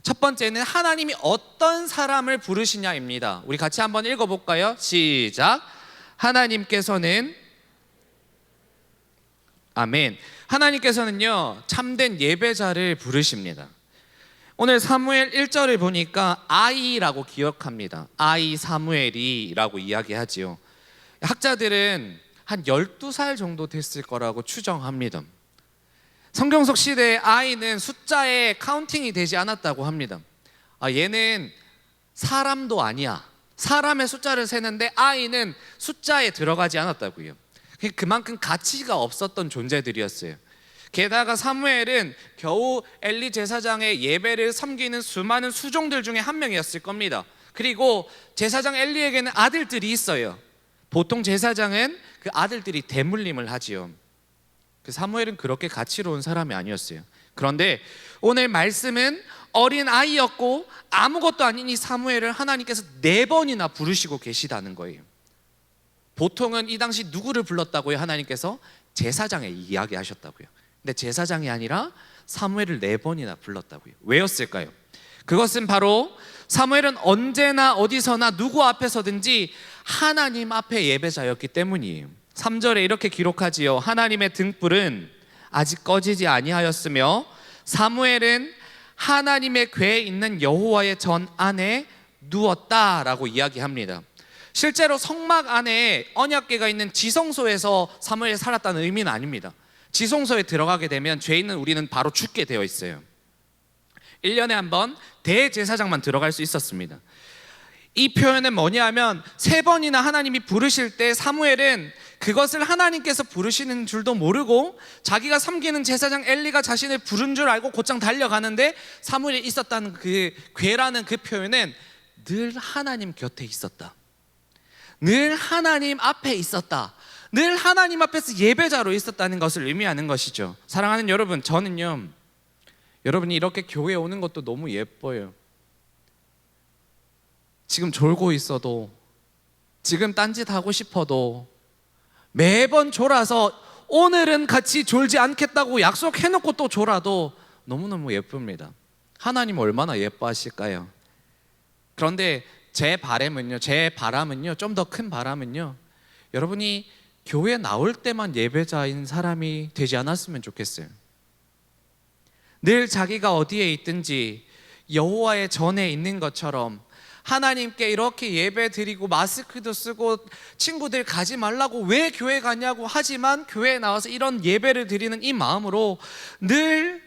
첫 번째는 하나님이 어떤 사람을 부르시냐입니다. 우리 같이 한번 읽어볼까요? 시작. 하나님께서는, 아멘. 하나님께서는요 참된 예배자를 부르십니다. 오늘 사무엘 1절을 보니까 아이라고 기억합니다. 아이 사무엘이라고 이야기하지요. 학자들은 한 12살 정도 됐을 거라고 추정합니다. 성경 속 시대의 아이는 숫자에 카운팅이 되지 않았다고 합니다. 얘는 사람도 아니야. 사람의 숫자를 세는데 아이는 숫자에 들어가지 않았다고요. 그만큼 가치가 없었던 존재들이었어요. 게다가 사무엘은 겨우 엘리 제사장의 예배를 섬기는 수많은 수종들 중에 한 명이었을 겁니다. 그리고 제사장 엘리에게는 아들들이 있어요. 보통 제사장은 그 아들들이 대물림을 하지요. 그 사무엘은 그렇게 가치로운 사람이 아니었어요. 그런데 오늘 말씀은 어린 아이였고 아무것도 아닌 이 사무엘을 하나님께서 4번이나 부르시고 계시다는 거예요. 보통은 이 당시 누구를 불렀다고요? 하나님께서 제사장에 이야기하셨다고요. 근데 제사장이 아니라 사무엘을 4번이나 불렀다고요. 왜였을까요? 그것은 바로 사무엘은 언제나 어디서나 누구 앞에서든지 하나님 앞에 예배자였기 때문이에요. 3절에 이렇게 기록하지요. 하나님의 등불은 아직 꺼지지 아니하였으며 사무엘은 하나님의 궤에 있는 여호와의 전 안에 누웠다라고 이야기합니다. 실제로 성막 안에 언약궤가 있는 지성소에서 사무엘이 살았다는 의미는 아닙니다. 지성소에 들어가게 되면 죄 있는 우리는 바로 죽게 되어 있어요. 1년에 한 번 대제사장만 들어갈 수 있었습니다. 이 표현은 뭐냐면 3번이나 하나님이 부르실 때 사무엘은 그것을 하나님께서 부르시는 줄도 모르고 자기가 섬기는 제사장 엘리가 자신을 부른 줄 알고 곧장 달려가는데 사무엘이 있었다는 그 궤라는 그 표현은 늘 하나님 곁에 있었다, 늘 하나님 앞에 있었다, 늘 하나님 앞에서 예배자로 있었다는 것을 의미하는 것이죠. 사랑하는 여러분, 저는요 여러분이 이렇게 교회에 오는 것도 너무 예뻐요. 지금 졸고 있어도, 지금 딴짓 하고 싶어도 매번 졸아서 오늘은 같이 졸지 않겠다고 약속해놓고 또 졸아도 너무너무 예쁩니다. 하나님 얼마나 예뻐하실까요? 그런데 제 바람은요, 좀 더 큰 바람은요, 여러분이 교회 나올 때만 예배자인 사람이 되지 않았으면 좋겠어요. 늘 자기가 어디에 있든지 여호와의 전에 있는 것처럼 하나님께 이렇게 예배 드리고 마스크도 쓰고 친구들 가지 말라고 왜 교회 가냐고 하지만 교회에 나와서 이런 예배를 드리는 이 마음으로 늘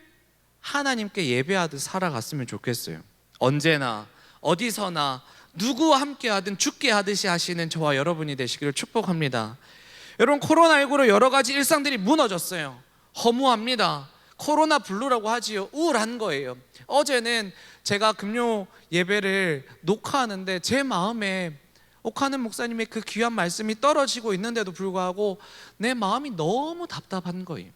하나님께 예배하듯 살아갔으면 좋겠어요. 언제나 어디서나 누구와 함께 하든 죽게 하듯이 하시는 저와 여러분이 되시기를 축복합니다. 여러분, 코로나19로 여러 가지 일상들이 무너졌어요. 허무합니다. 코로나 블루라고 하지요. 우울한 거예요. 어제는 제가 금요 예배를 녹화하는데 제 마음에 옥하는 목사님의 그 귀한 말씀이 떨어지고 있는데도 불구하고 내 마음이 너무 답답한 거예요.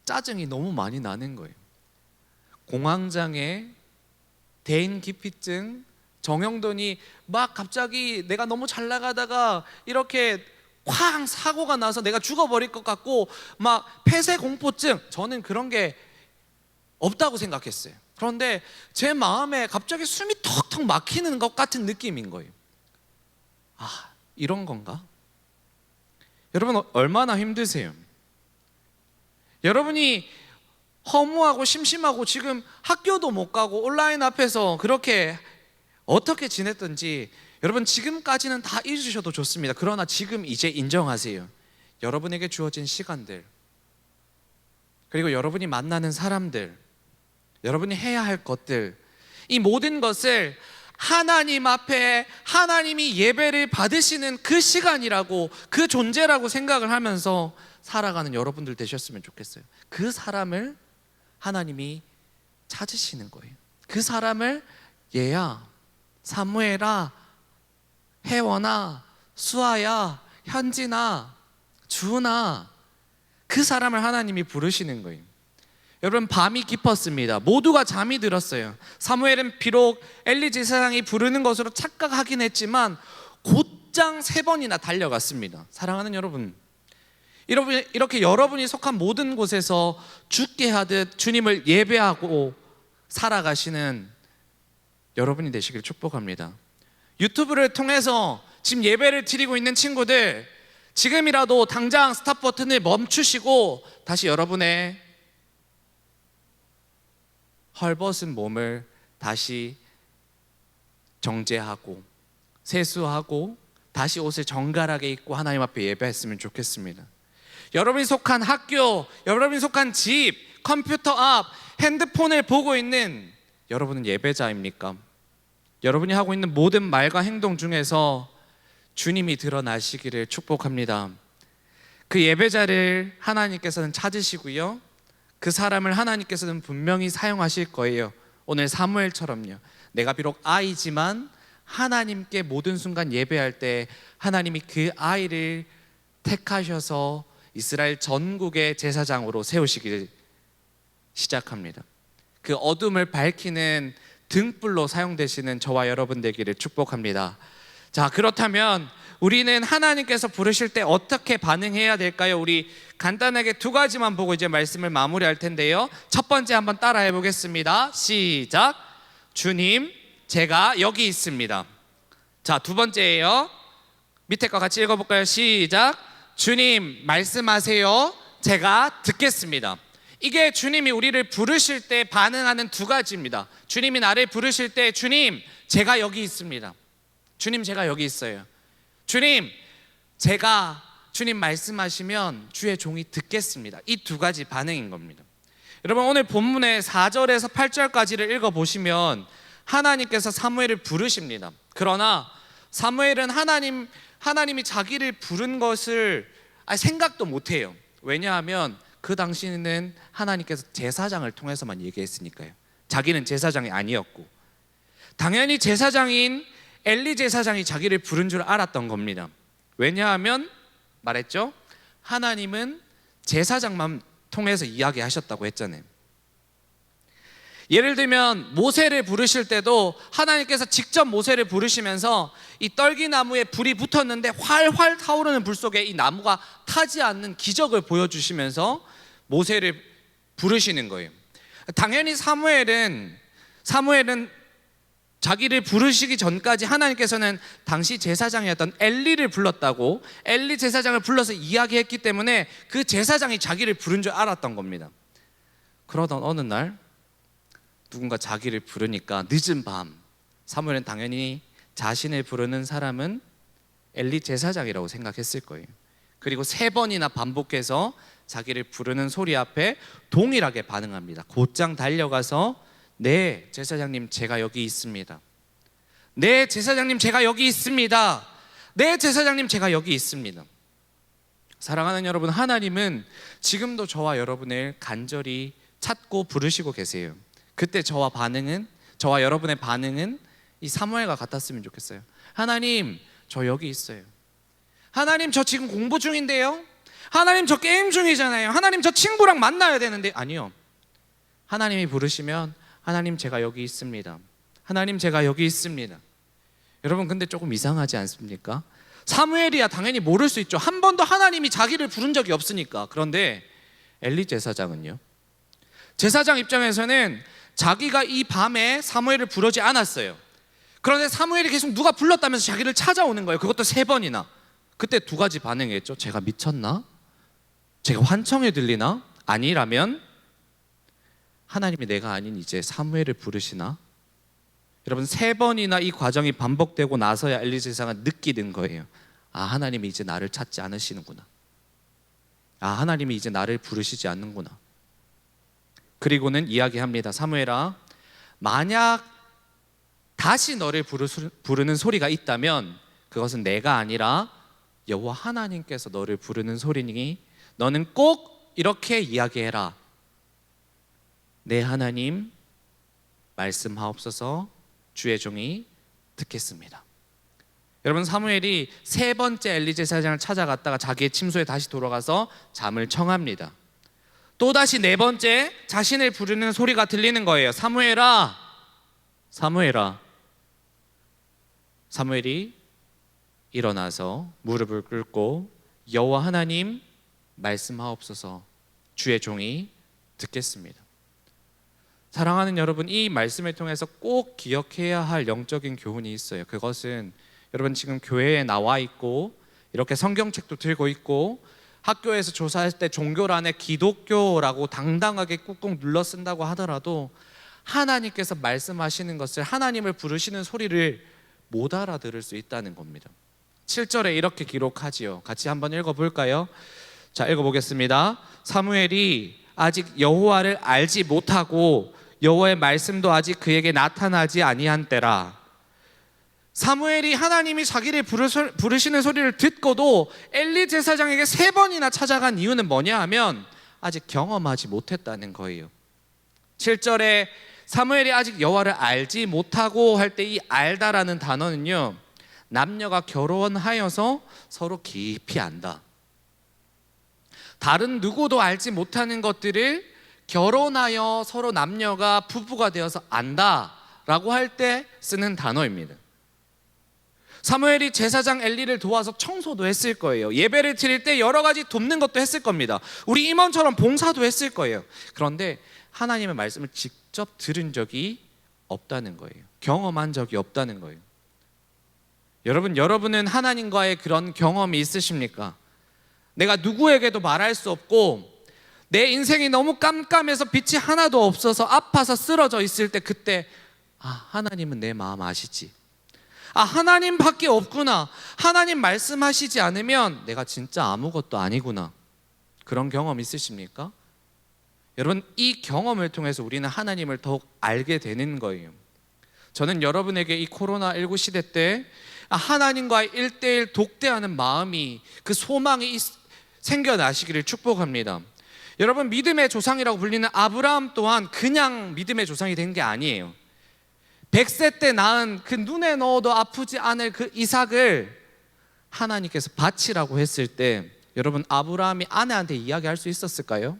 짜증이 너무 많이 나는 거예요. 공황장애, 대인기피증, 정형돈이 막 갑자기 내가 너무 잘 나가다가 이렇게 쾅 사고가 나서 내가 죽어버릴 것 같고 막 폐쇄공포증, 저는 그런 게 없다고 생각했어요. 그런데 제 마음에 갑자기 숨이 턱턱 막히는 것 같은 느낌인 거예요. 아, 이런 건가? 여러분, 얼마나 힘드세요? 여러분이 허무하고 심심하고 지금 학교도 못 가고 온라인 앞에서 그렇게 어떻게 지냈든지 여러분 지금까지는 다 잊으셔도 좋습니다. 그러나 지금 이제 인정하세요. 여러분에게 주어진 시간들, 그리고 여러분이 만나는 사람들, 여러분이 해야 할 것들, 이 모든 것을 하나님 앞에 하나님이 예배를 받으시는 그 시간이라고, 그 존재라고 생각을 하면서 살아가는 여러분들 되셨으면 좋겠어요. 그 사람을 하나님이 찾으시는 거예요. 그 사람을 얘야, 사무엘아, 혜원아, 수아야, 현진아, 주은아, 그 사람을 하나님이 부르시는 거예요. 여러분, 밤이 깊었습니다. 모두가 잠이 들었어요. 사무엘은 비록 엘리 제사장이 부르는 것으로 착각하긴 했지만 곧장 3번이나 달려갔습니다. 사랑하는 여러분, 이렇게 여러분이 속한 모든 곳에서 죽게 하듯 주님을 예배하고 살아가시는 여러분이 되시길 축복합니다. 유튜브를 통해서 지금 예배를 드리고 있는 친구들, 지금이라도 당장 스탑 버튼을 멈추시고 다시 여러분의 헐벗은 몸을 다시 정제하고 세수하고 다시 옷을 정갈하게 입고 하나님 앞에 예배했으면 좋겠습니다. 여러분이 속한 학교, 여러분이 속한 집, 컴퓨터 앞, 핸드폰을 보고 있는 여러분은 예배자입니까? 여러분이 하고 있는 모든 말과 행동 중에서 주님이 드러나시기를 축복합니다. 그 예배자를 하나님께서는 찾으시고요, 그 사람을 하나님께서는 분명히 사용하실 거예요. 오늘 사무엘처럼요. 내가 비록 아이지만 하나님께 모든 순간 예배할 때 하나님이 그 아이를 택하셔서 이스라엘 전국의 제사장으로 세우시기 시작합니다. 그 어둠을 밝히는 등불로 사용되시는 저와 여러분 되기를 축복합니다. 자, 그렇다면 우리는 하나님께서 부르실 때 어떻게 반응해야 될까요? 우리 간단하게 두 가지만 보고 이제 말씀을 마무리할 텐데요. 첫 번째 한번 따라해 보겠습니다. 시작. 주님, 제가 여기 있습니다. 자, 두 번째예요. 밑에 거 같이 읽어볼까요? 시작. 주님, 말씀하세요. 제가 듣겠습니다. 이게 주님이 우리를 부르실 때 반응하는 두 가지입니다. 주님이 나를 부르실 때, 주님, 제가 여기 있습니다. 주님, 제가 여기 있어요. 주님, 주님 말씀하시면 주의 종이 듣겠습니다. 이 두 가지 반응인 겁니다. 여러분, 오늘 본문의 4절에서 8절까지를 읽어보시면 하나님께서 사무엘을 부르십니다. 그러나 사무엘은 하나님이 자기를 부른 것을 생각도 못해요. 왜냐하면 그 당시에는 하나님께서 제사장을 통해서만 얘기했으니까요. 자기는 제사장이 아니었고, 당연히 제사장인 엘리 제사장이 자기를 부른 줄 알았던 겁니다. 왜냐하면 말했죠, 하나님은 제사장만 통해서 이야기하셨다고 했잖아요. 예를 들면 모세를 부르실 때도 하나님께서 직접 모세를 부르시면서 이 떨기나무에 불이 붙었는데 활활 타오르는 불 속에 이 나무가 타지 않는 기적을 보여주시면서 모세를 부르시는 거예요. 당연히 사무엘은 자기를 부르시기 전까지 하나님께서는 당시 제사장이었던 엘리를 불렀다고, 엘리 제사장을 불러서 이야기했기 때문에 그 제사장이 자기를 부른 줄 알았던 겁니다. 그러던 어느 날 누군가 자기를 부르니까 늦은 밤, 사무엘은 당연히 자신을 부르는 사람은 엘리 제사장이라고 생각했을 거예요. 그리고 3번이나 반복해서 자기를 부르는 소리 앞에 동일하게 반응합니다. 곧장 달려가서, 네, 제사장님, 제가 여기 있습니다. 네, 제사장님, 제가 여기 있습니다. 네, 제사장님, 제가 여기 있습니다. 사랑하는 여러분, 하나님은 지금도 저와 여러분을 간절히 찾고 부르시고 계세요. 그때 저와 여러분의 반응은 이 사무엘과 같았으면 좋겠어요. 하나님, 저 여기 있어요. 하나님, 저 지금 공부 중인데요. 하나님, 저 게임 중이잖아요. 하나님, 저 친구랑 만나야 되는데. 아니요, 하나님이 부르시면, 하나님, 제가 여기 있습니다. 하나님, 제가 여기 있습니다. 여러분, 근데 조금 이상하지 않습니까? 사무엘이야 당연히 모를 수 있죠. 한 번도 하나님이 자기를 부른 적이 없으니까. 그런데 엘리 제사장은요, 제사장 입장에서는 자기가 이 밤에 사무엘을 부르지 않았어요. 그런데 사무엘이 계속 누가 불렀다면서 자기를 찾아오는 거예요. 그것도 3번이나. 그때 두 가지 반응했죠. 제가 미쳤나? 제가 환청에 들리나? 아니라면 하나님이 내가 아닌 이제 사무엘을 부르시나? 여러분, 3번이나 이 과정이 반복되고 나서야 엘리 제사장은 느끼는 거예요. 아, 하나님이 이제 나를 찾지 않으시는구나. 아, 하나님이 이제 나를 부르시지 않는구나. 그리고는 이야기합니다. 사무엘아, 만약 다시 너를 부르는 소리가 있다면 그것은 내가 아니라 여호와 하나님께서 너를 부르는 소리니 너는 꼭 이렇게 이야기해라. 내 하나님, 말씀하옵소서, 주의 종이 듣겠습니다. 여러분, 사무엘이 3번째 엘리 제사장을 찾아갔다가 자기의 침소에 다시 돌아가서 잠을 청합니다. 또다시 4번째 자신을 부르는 소리가 들리는 거예요. 사무엘아, 사무엘아. 사무엘이 일어나서 무릎을 꿇고 여호와 하나님, 말씀하옵소서, 주의 종이 듣겠습니다. 사랑하는 여러분, 이 말씀을 통해서 꼭 기억해야 할 영적인 교훈이 있어요. 그것은 여러분, 지금 교회에 나와 있고 이렇게 성경책도 들고 있고 학교에서 조사할 때 종교란에 기독교라고 당당하게 꾹꾹 눌러 쓴다고 하더라도 하나님께서 말씀하시는 것을, 하나님을 부르시는 소리를 못 알아들을 수 있다는 겁니다. 7절에 이렇게 기록하지요. 같이 한번 읽어볼까요? 자, 읽어보겠습니다. 사무엘이 아직 여호와를 알지 못하고 여호와의 말씀도 아직 그에게 나타나지 아니한 때라. 사무엘이 하나님이 자기를 부르시는 소리를 듣고도 엘리 제사장에게 3번이나 찾아간 이유는 뭐냐 하면 아직 경험하지 못했다는 거예요. 7절에 사무엘이 아직 여호와를 알지 못하고 할 때 이 알다라는 단어는요, 남녀가 결혼하여서 서로 깊이 안다. 다른 누구도 알지 못하는 것들을 결혼하여 서로 남녀가 부부가 되어서 안다라고 할 때 쓰는 단어입니다. 사무엘이 제사장 엘리를 도와서 청소도 했을 거예요. 예배를 드릴 때 여러 가지 돕는 것도 했을 겁니다. 우리 임원처럼 봉사도 했을 거예요. 그런데 하나님의 말씀을 직접 들은 적이 없다는 거예요. 경험한 적이 없다는 거예요. 여러분은 하나님과의 그런 경험이 있으십니까? 내가 누구에게도 말할 수 없고 내 인생이 너무 깜깜해서 빛이 하나도 없어서 아파서 쓰러져 있을 때, 그때 하나님은 내 마음 아시지. 하나님밖에 없구나. 하나님 말씀하시지 않으면 내가 진짜 아무것도 아니구나. 그런 경험 있으십니까? 여러분, 이 경험을 통해서 우리는 하나님을 더욱 알게 되는 거예요. 저는 여러분에게 이 코로나19 시대 때 하나님과의 1:1 독대하는 마음이, 그 소망이 생겨나시기를 축복합니다. 여러분, 믿음의 조상이라고 불리는 아브라함 또한 그냥 믿음의 조상이 된 게 아니에요. 100세 때 낳은 그 눈에 넣어도 아프지 않을 그 이삭을 하나님께서 바치라고 했을 때, 여러분, 아브라함이 아내한테 이야기할 수 있었을까요?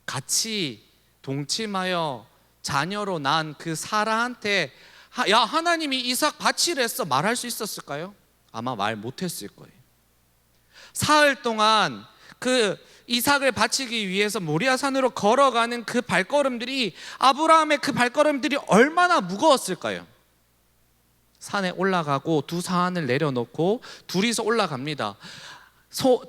같이 동침하여 자녀로 낳은 그 사라한테 야, 하나님이 이삭 바치랬어 말할 수 있었을까요? 아마 말 못했을 거예요. 사흘 동안 그 이삭을 바치기 위해서 모리아 산으로 걸어가는 그 발걸음들이, 아브라함의 그 발걸음들이 얼마나 무거웠을까요? 산에 올라가고 두 사안을 내려놓고 둘이서 올라갑니다.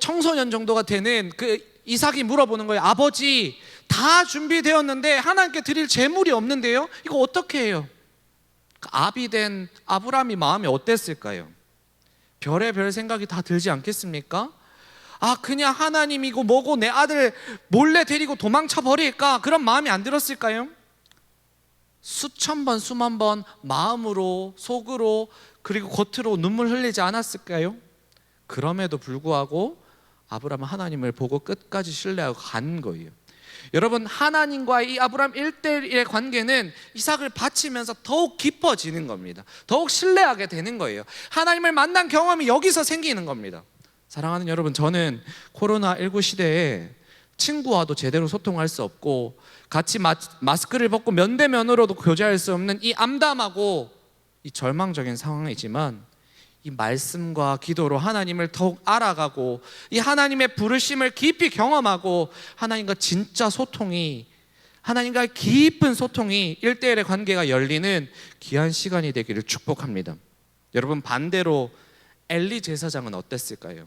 청소년 정도가 되는 그 이삭이 물어보는 거예요. 아버지, 다 준비되었는데 하나님께 드릴 재물이 없는데요? 이거 어떻게 해요? 아비 된 아브라함이 마음이 어땠을까요? 별의별 생각이 다 들지 않겠습니까? 그냥 하나님이고 뭐고 내 아들 몰래 데리고 도망쳐 버릴까? 그런 마음이 안 들었을까요? 수천 번 수만 번 마음으로, 속으로, 그리고 겉으로 눈물 흘리지 않았을까요? 그럼에도 불구하고 아브라함은 하나님을 보고 끝까지 신뢰하고 간 거예요. 여러분, 하나님과의 이 아브라함 1:1의 관계는 이삭을 바치면서 더욱 깊어지는 겁니다. 더욱 신뢰하게 되는 거예요. 하나님을 만난 경험이 여기서 생기는 겁니다. 사랑하는 여러분, 저는 코로나19 시대에 친구와도 제대로 소통할 수 없고 같이 마스크를 벗고 면대면으로도 교제할 수 없는 이 암담하고 이 절망적인 상황이지만, 이 말씀과 기도로 하나님을 더욱 알아가고 이 하나님의 부르심을 깊이 경험하고 하나님과 진짜 소통이, 하나님과의 깊은 소통이 1:1의 관계가 열리는 귀한 시간이 되기를 축복합니다. 여러분, 반대로 엘리 제사장은 어땠을까요?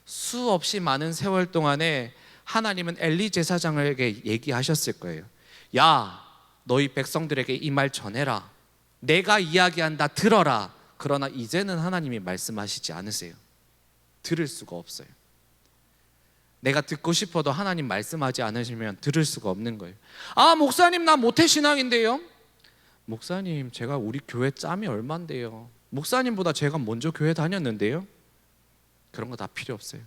수없이 많은 세월 동안에 하나님은 엘리 제사장에게 얘기하셨을 거예요. 야, 너희 백성들에게 이 말 전해라. 내가 이야기한다, 들어라. 그러나 이제는 하나님이 말씀하시지 않으세요. 들을 수가 없어요. 내가 듣고 싶어도 하나님 말씀하지 않으시면 들을 수가 없는 거예요. 목사님, 나 모태신앙인데요. 목사님, 제가 우리 교회 짬이 얼만데요. 목사님보다 제가 먼저 교회 다녔는데요. 그런 거 다 필요 없어요.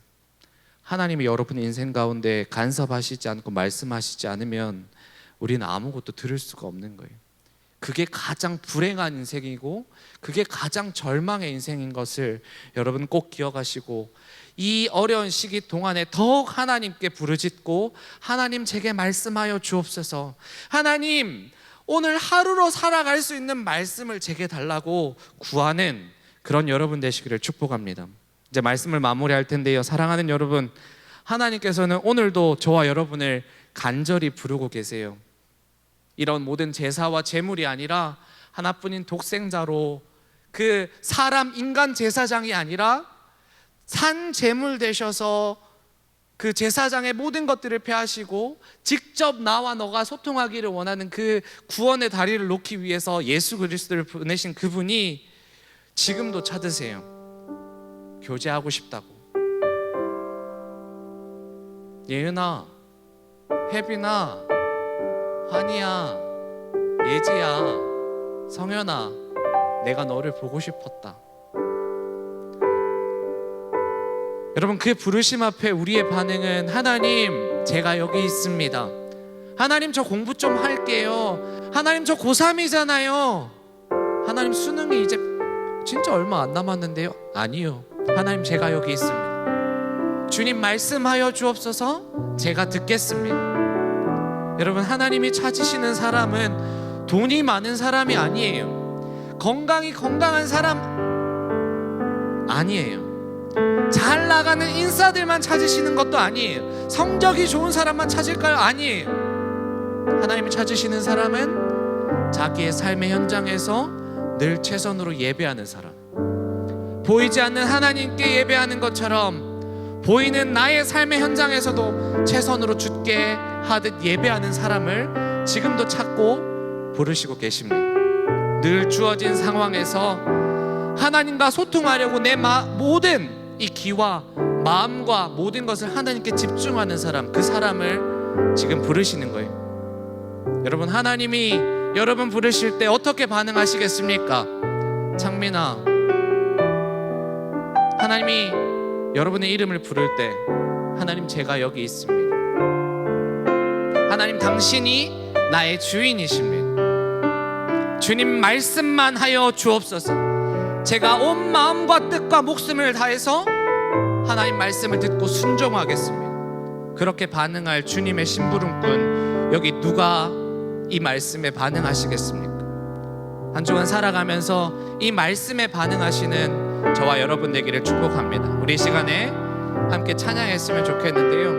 하나님이 여러분의 인생 가운데 간섭하시지 않고 말씀하시지 않으면 우리는 아무것도 들을 수가 없는 거예요. 그게 가장 불행한 인생이고 그게 가장 절망의 인생인 것을 여러분 꼭 기억하시고, 이 어려운 시기 동안에 더욱 하나님께 부르짖고, 하나님 제게 말씀하여 주옵소서, 하나님 오늘 하루로 살아갈 수 있는 말씀을 제게 달라고 구하는 그런 여러분 되시기를 축복합니다. 이제 말씀을 마무리할 텐데요, 사랑하는 여러분, 하나님께서는 오늘도 저와 여러분을 간절히 부르고 계세요. 이런 모든 제사와 제물이 아니라 하나뿐인 독생자로, 그 사람 인간 제사장이 아니라 산 제물 되셔서 그 제사장의 모든 것들을 폐하시고 직접 나와 너가 소통하기를 원하는 그 구원의 다리를 놓기 위해서 예수 그리스도를 보내신 그분이 지금도 찾으세요. 교제하고 싶다고. 예은아, 혜빈아, 환희야, 예지야, 성현아, 내가 너를 보고 싶었다. 여러분, 그 부르심 앞에 우리의 반응은, 하나님 제가 여기 있습니다. 하나님 저 공부 좀 할게요. 하나님 저 고3이잖아요. 하나님 수능이 이제 진짜 얼마 안 남았는데요. 아니요, 하나님 제가 여기 있습니다. 주님 말씀하여 주옵소서. 제가 듣겠습니다. 여러분, 하나님이 찾으시는 사람은 돈이 많은 사람이 아니에요. 건강한 사람 아니에요. 잘 나가는 인싸들만 찾으시는 것도 아니에요. 성적이 좋은 사람만 찾을까요? 아니에요. 하나님이 찾으시는 사람은 자기의 삶의 현장에서 늘 최선으로 예배하는 사람, 보이지 않는 하나님께 예배하는 것처럼 보이는 나의 삶의 현장에서도 최선으로 주께 하듯 예배하는 사람을 지금도 찾고 부르시고 계십니다. 늘 주어진 상황에서 하나님과 소통하려고 내 모든 이 기와 마음과 모든 것을 하나님께 집중하는 사람, 그 사람을 지금 부르시는 거예요. 여러분, 하나님이 여러분 부르실 때 어떻게 반응하시겠습니까? 창민아, 하나님이 여러분의 이름을 부를 때 하나님, 제가 여기 있습니다. 하나님, 당신이 나의 주인이십니다. 주님 말씀만 하여 주옵소서. 제가 온 마음과 뜻과 목숨을 다해서 하나님 말씀을 듣고 순종하겠습니다. 그렇게 반응할 주님의 심부름꾼, 여기 누가 이 말씀에 반응하시겠습니까? 한 주간 살아가면서 이 말씀에 반응하시는 저와 여러분 되기를 축복합니다. 우리 시간에 함께 찬양했으면 좋겠는데요,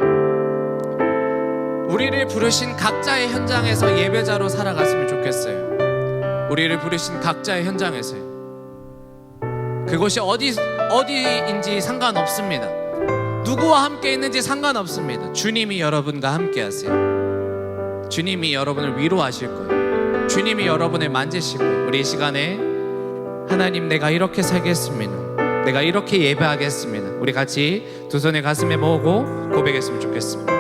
우리를 부르신 각자의 현장에서 예배자로 살아갔으면 좋겠어요. 우리를 부르신 각자의 현장에서요. 그곳이 어디인지 상관없습니다. 누구와 함께 있는지 상관없습니다. 주님이 여러분과 함께 하세요. 주님이 여러분을 위로하실 거예요. 주님이 여러분을 만지실 거예요. 우리 이 시간에 하나님, 내가 이렇게 살겠습니다. 내가 이렇게 예배하겠습니다. 우리 같이 두 손을 가슴에 모으고 고백했으면 좋겠습니다.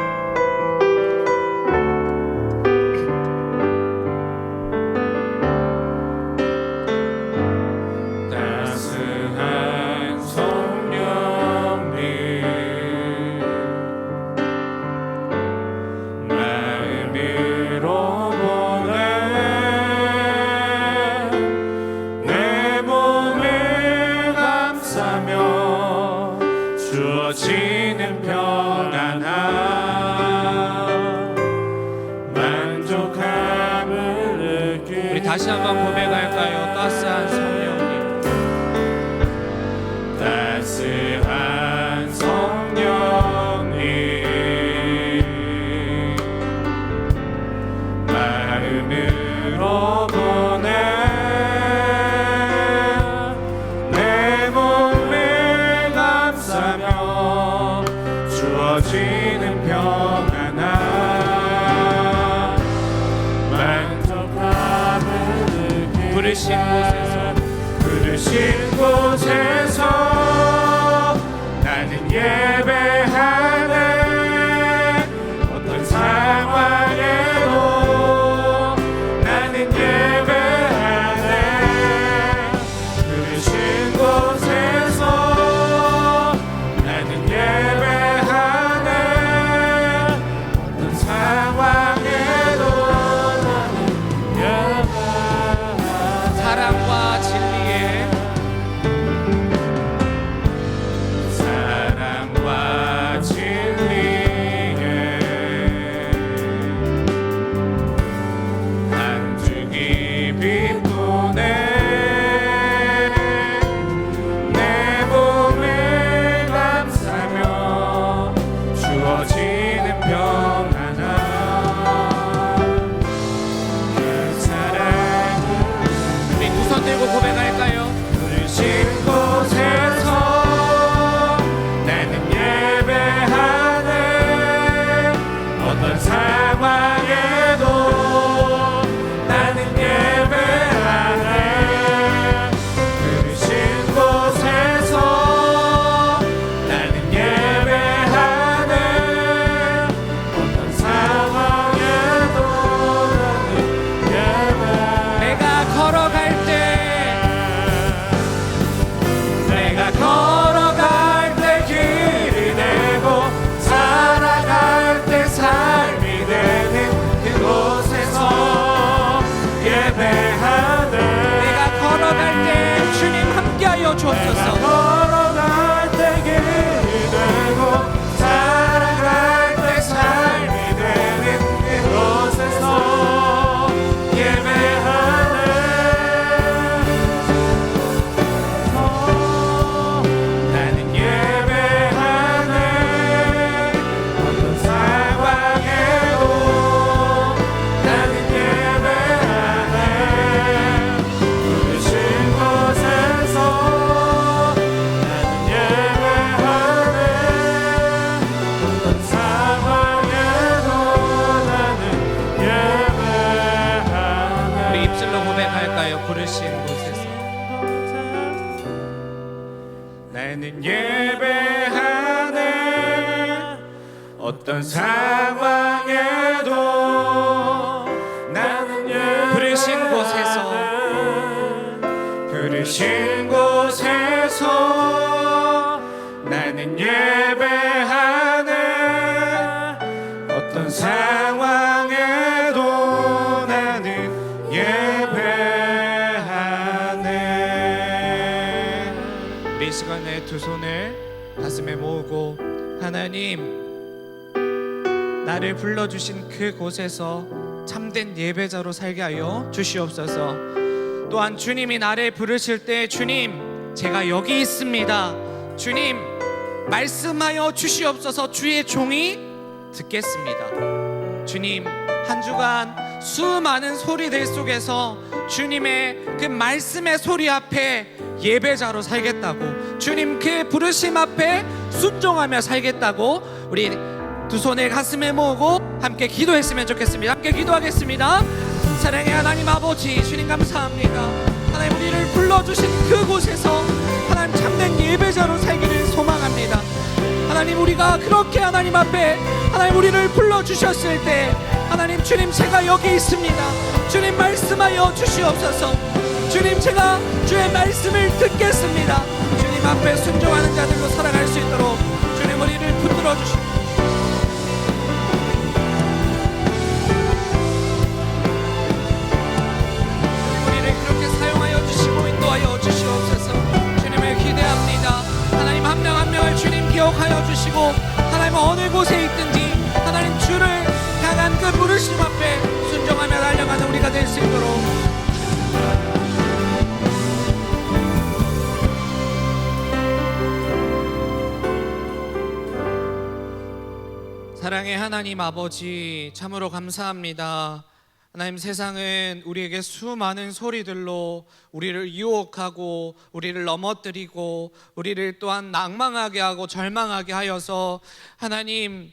주어지는 평안함, 만족함을 느끼. 우리 다시 한번 고백할까요? 따스한 성령님, 따스한 성령님, 마음으로 보내 내 몸을 감싸며 주어지는 평안함, 만족함을 느끼. 부르신 곳에서 나는 예배하네. 어떤 상황에도 나는 예배하네. 부르신 곳에서 나는 예배하네. 어떤 상황에도 나는 예배하네. 사랑과 진리의 사랑과 진리의 한 줄기 빛보네. 내 몸을 감싸며 주어지는 평안함, 그 사랑을 우리 두 손 들고 고백할까요? 부르신 곳에서 나는 예배하네. 어떤 상황에도 나는 예배하네. 부르신 곳에서 나는 예배하네. 어떤 상황에도 나는 예배하네. 내가 걸어갈 때 길이 되고 살아갈 때 삶이 되는 그곳에서 예배하네. 내가 걸어갈 때 주님 함께하여 내가 주옵소서. 걸어갈 때 길이 되고 나는 예배하네. 어떤 상황에도 나는 부르신 곳에서 부르신 곳에서 나는 예배하네. 어떤 상황에도 나는 예배하네. 우리 이 시간에 두 손을 가슴에 모으고, 하나님, 나를 불러주신 그곳에서 참된 예배자로 살게 하여 주시옵소서. 또한 주님이 나를 부르실 때, 주님, 제가 여기 있습니다, 주님, 말씀하여 주시옵소서. 주의 종이 듣겠습니다. 주님, 한 주간 수많은 소리들 속에서 주님의 그 말씀의 소리 앞에 예배자로 살겠다고, 주님 그 부르심 앞에 순종하며 살겠다고 우리 두 손을 가슴에 모으고 함께 기도했으면 좋겠습니다. 함께 기도하겠습니다. 사랑의 하나님 아버지, 주님 감사합니다. 하나님, 우리를 불러주신 그곳에서 하나님 참된 예배자로 살기를 소망합니다. 하나님, 우리가 그렇게 하나님 앞에 하나님 우리를 불러주셨을 때, 하나님, 주님 제가 여기 있습니다, 주님 말씀하여 주시옵소서. 주님, 제가 주의 말씀을 듣겠습니다. 주님 앞에 순종하는 자들로 살아갈 수 있도록 주님 우리를 붙들어 주시옵소서. 기억하여 주시고, 하나님 어느 곳에 있든지 하나님 주를 향한 그 부르심 앞에 순종하며 달려가는 우리가 될 수 있도록 사랑의 하나님 아버지, 참으로 감사합니다. 하나님, 세상은 우리에게 수많은 소리들로 우리를 유혹하고 우리를 넘어뜨리고 우리를 또한 낭망하게 하고 절망하게 하여서 하나님,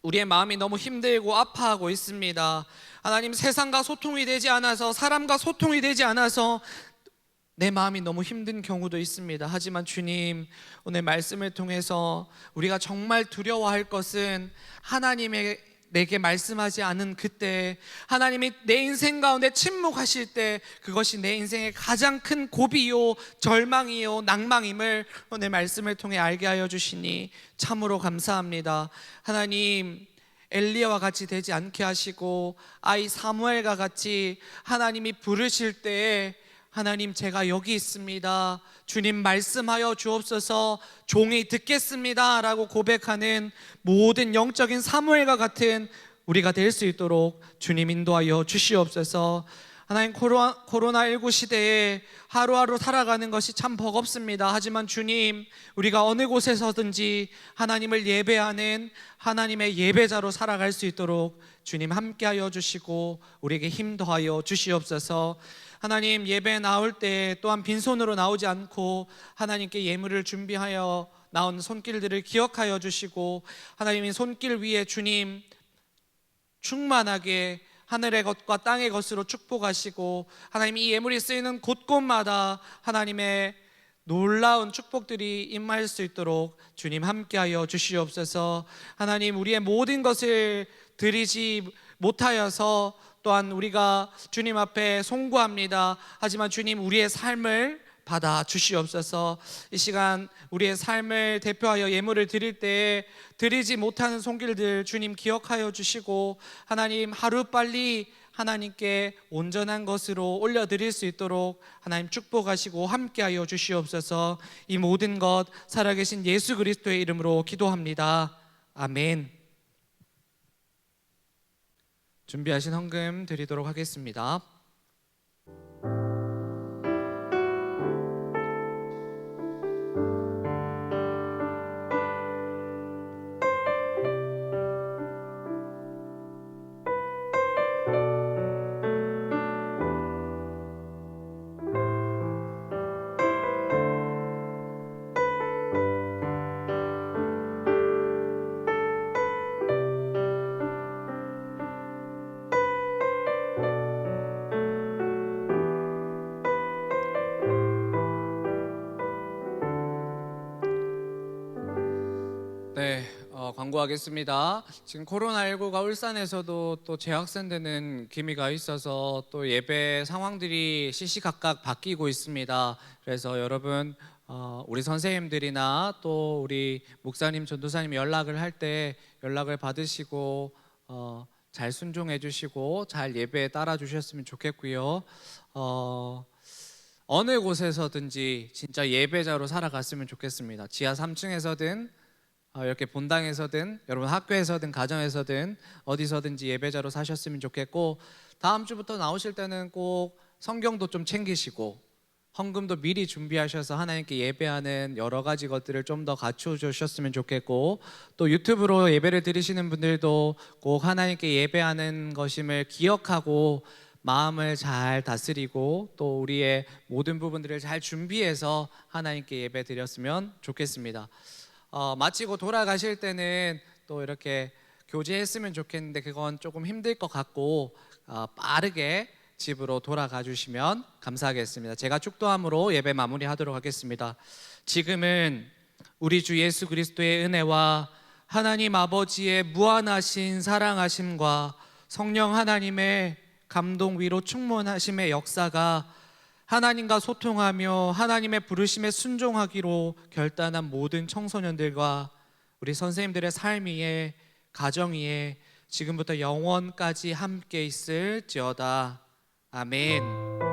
우리의 마음이 너무 힘들고 아파하고 있습니다. 하나님, 세상과 소통이 되지 않아서, 사람과 소통이 되지 않아서 내 마음이 너무 힘든 경우도 있습니다. 하지만 주님, 오늘 말씀을 통해서 우리가 정말 두려워할 것은 하나님의 내게 말씀하지 않은 그때, 하나님이 내 인생 가운데 침묵하실 때 그것이 내 인생의 가장 큰 고비요 절망이요 낭망임을 오늘 말씀을 통해 알게 하여 주시니 참으로 감사합니다. 하나님, 엘리야와 같이 되지 않게 하시고 아이 사무엘과 같이 하나님이 부르실 때에, 하나님 제가 여기 있습니다, 주님 말씀하여 주옵소서, 종이 듣겠습니다 라고 고백하는 모든 영적인 사무엘과 같은 우리가 될 수 있도록 주님 인도하여 주시옵소서. 하나님, 코로나19 시대에 하루하루 살아가는 것이 참 버겁습니다. 하지만 주님, 우리가 어느 곳에서든지 하나님을 예배하는 하나님의 예배자로 살아갈 수 있도록 주님 함께하여 주시고 우리에게 힘 더하여 주시옵소서. 하나님, 예배 나올 때 또한 빈손으로 나오지 않고 하나님께 예물을 준비하여 나온 손길들을 기억하여 주시고, 하나님의 손길 위에 주님 충만하게 하늘의 것과 땅의 것으로 축복하시고, 하나님 이 예물이 쓰이는 곳곳마다 하나님의 놀라운 축복들이 임할 수 있도록 주님 함께하여 주시옵소서. 하나님, 우리의 모든 것을 드리지 못하여서 또한 우리가 주님 앞에 송구합니다. 하지만 주님, 우리의 삶을 받아 주시옵소서. 이 시간 우리의 삶을 대표하여 예물을 드릴 때에 드리지 못하는 손길들 주님 기억하여 주시고, 하나님 하루빨리 하나님께 온전한 것으로 올려드릴 수 있도록 하나님 축복하시고 함께하여 주시옵소서. 이 모든 것 살아계신 예수 그리스도의 이름으로 기도합니다. 아멘. 준비하신 헌금 드리도록 하겠습니다. 네, 광고하겠습니다. 지금 코로나19가 울산에서도 또 재확산되는 기미가 있어서 또 예배 상황들이 시시각각 바뀌고 있습니다. 그래서 여러분 우리 선생님들이나 또 우리 목사님, 전도사님 연락을 할 때 연락을 받으시고 잘 순종해 주시고 잘 예배에 따라 주셨으면 좋겠고요. 어느 곳에서든지 진짜 예배자로 살아갔으면 좋겠습니다. 지하 3층에서든 이렇게 본당에서든 여러분 학교에서든 가정에서든 어디서든지 예배자로 사셨으면 좋겠고, 다음 주부터 나오실 때는 꼭 성경도 좀 챙기시고 헌금도 미리 준비하셔서 하나님께 예배하는 여러 가지 것들을 좀 더 갖추어 주셨으면 좋겠고, 또 유튜브로 예배를 드리시는 분들도 꼭 하나님께 예배하는 것임을 기억하고 마음을 잘 다스리고 또 우리의 모든 부분들을 잘 준비해서 하나님께 예배 드렸으면 좋겠습니다. 마치고 돌아가실 때는 또 이렇게 교제했으면 좋겠는데 그건 조금 힘들 것 같고 빠르게 집으로 돌아가 주시면 감사하겠습니다. 제가 축도함으로 예배 마무리하도록 하겠습니다. 지금은 우리 주 예수 그리스도의 은혜와 하나님 아버지의 무한하신 사랑하심과 성령 하나님의 감동 위로 충만하심의 역사가 하나님과 소통하며 하나님의 부르심에 순종하기로 결단한 모든 청소년들과 우리 선생님들의 삶 위에, 가정 위에 지금부터 영원까지 함께 있을지어다. 아멘.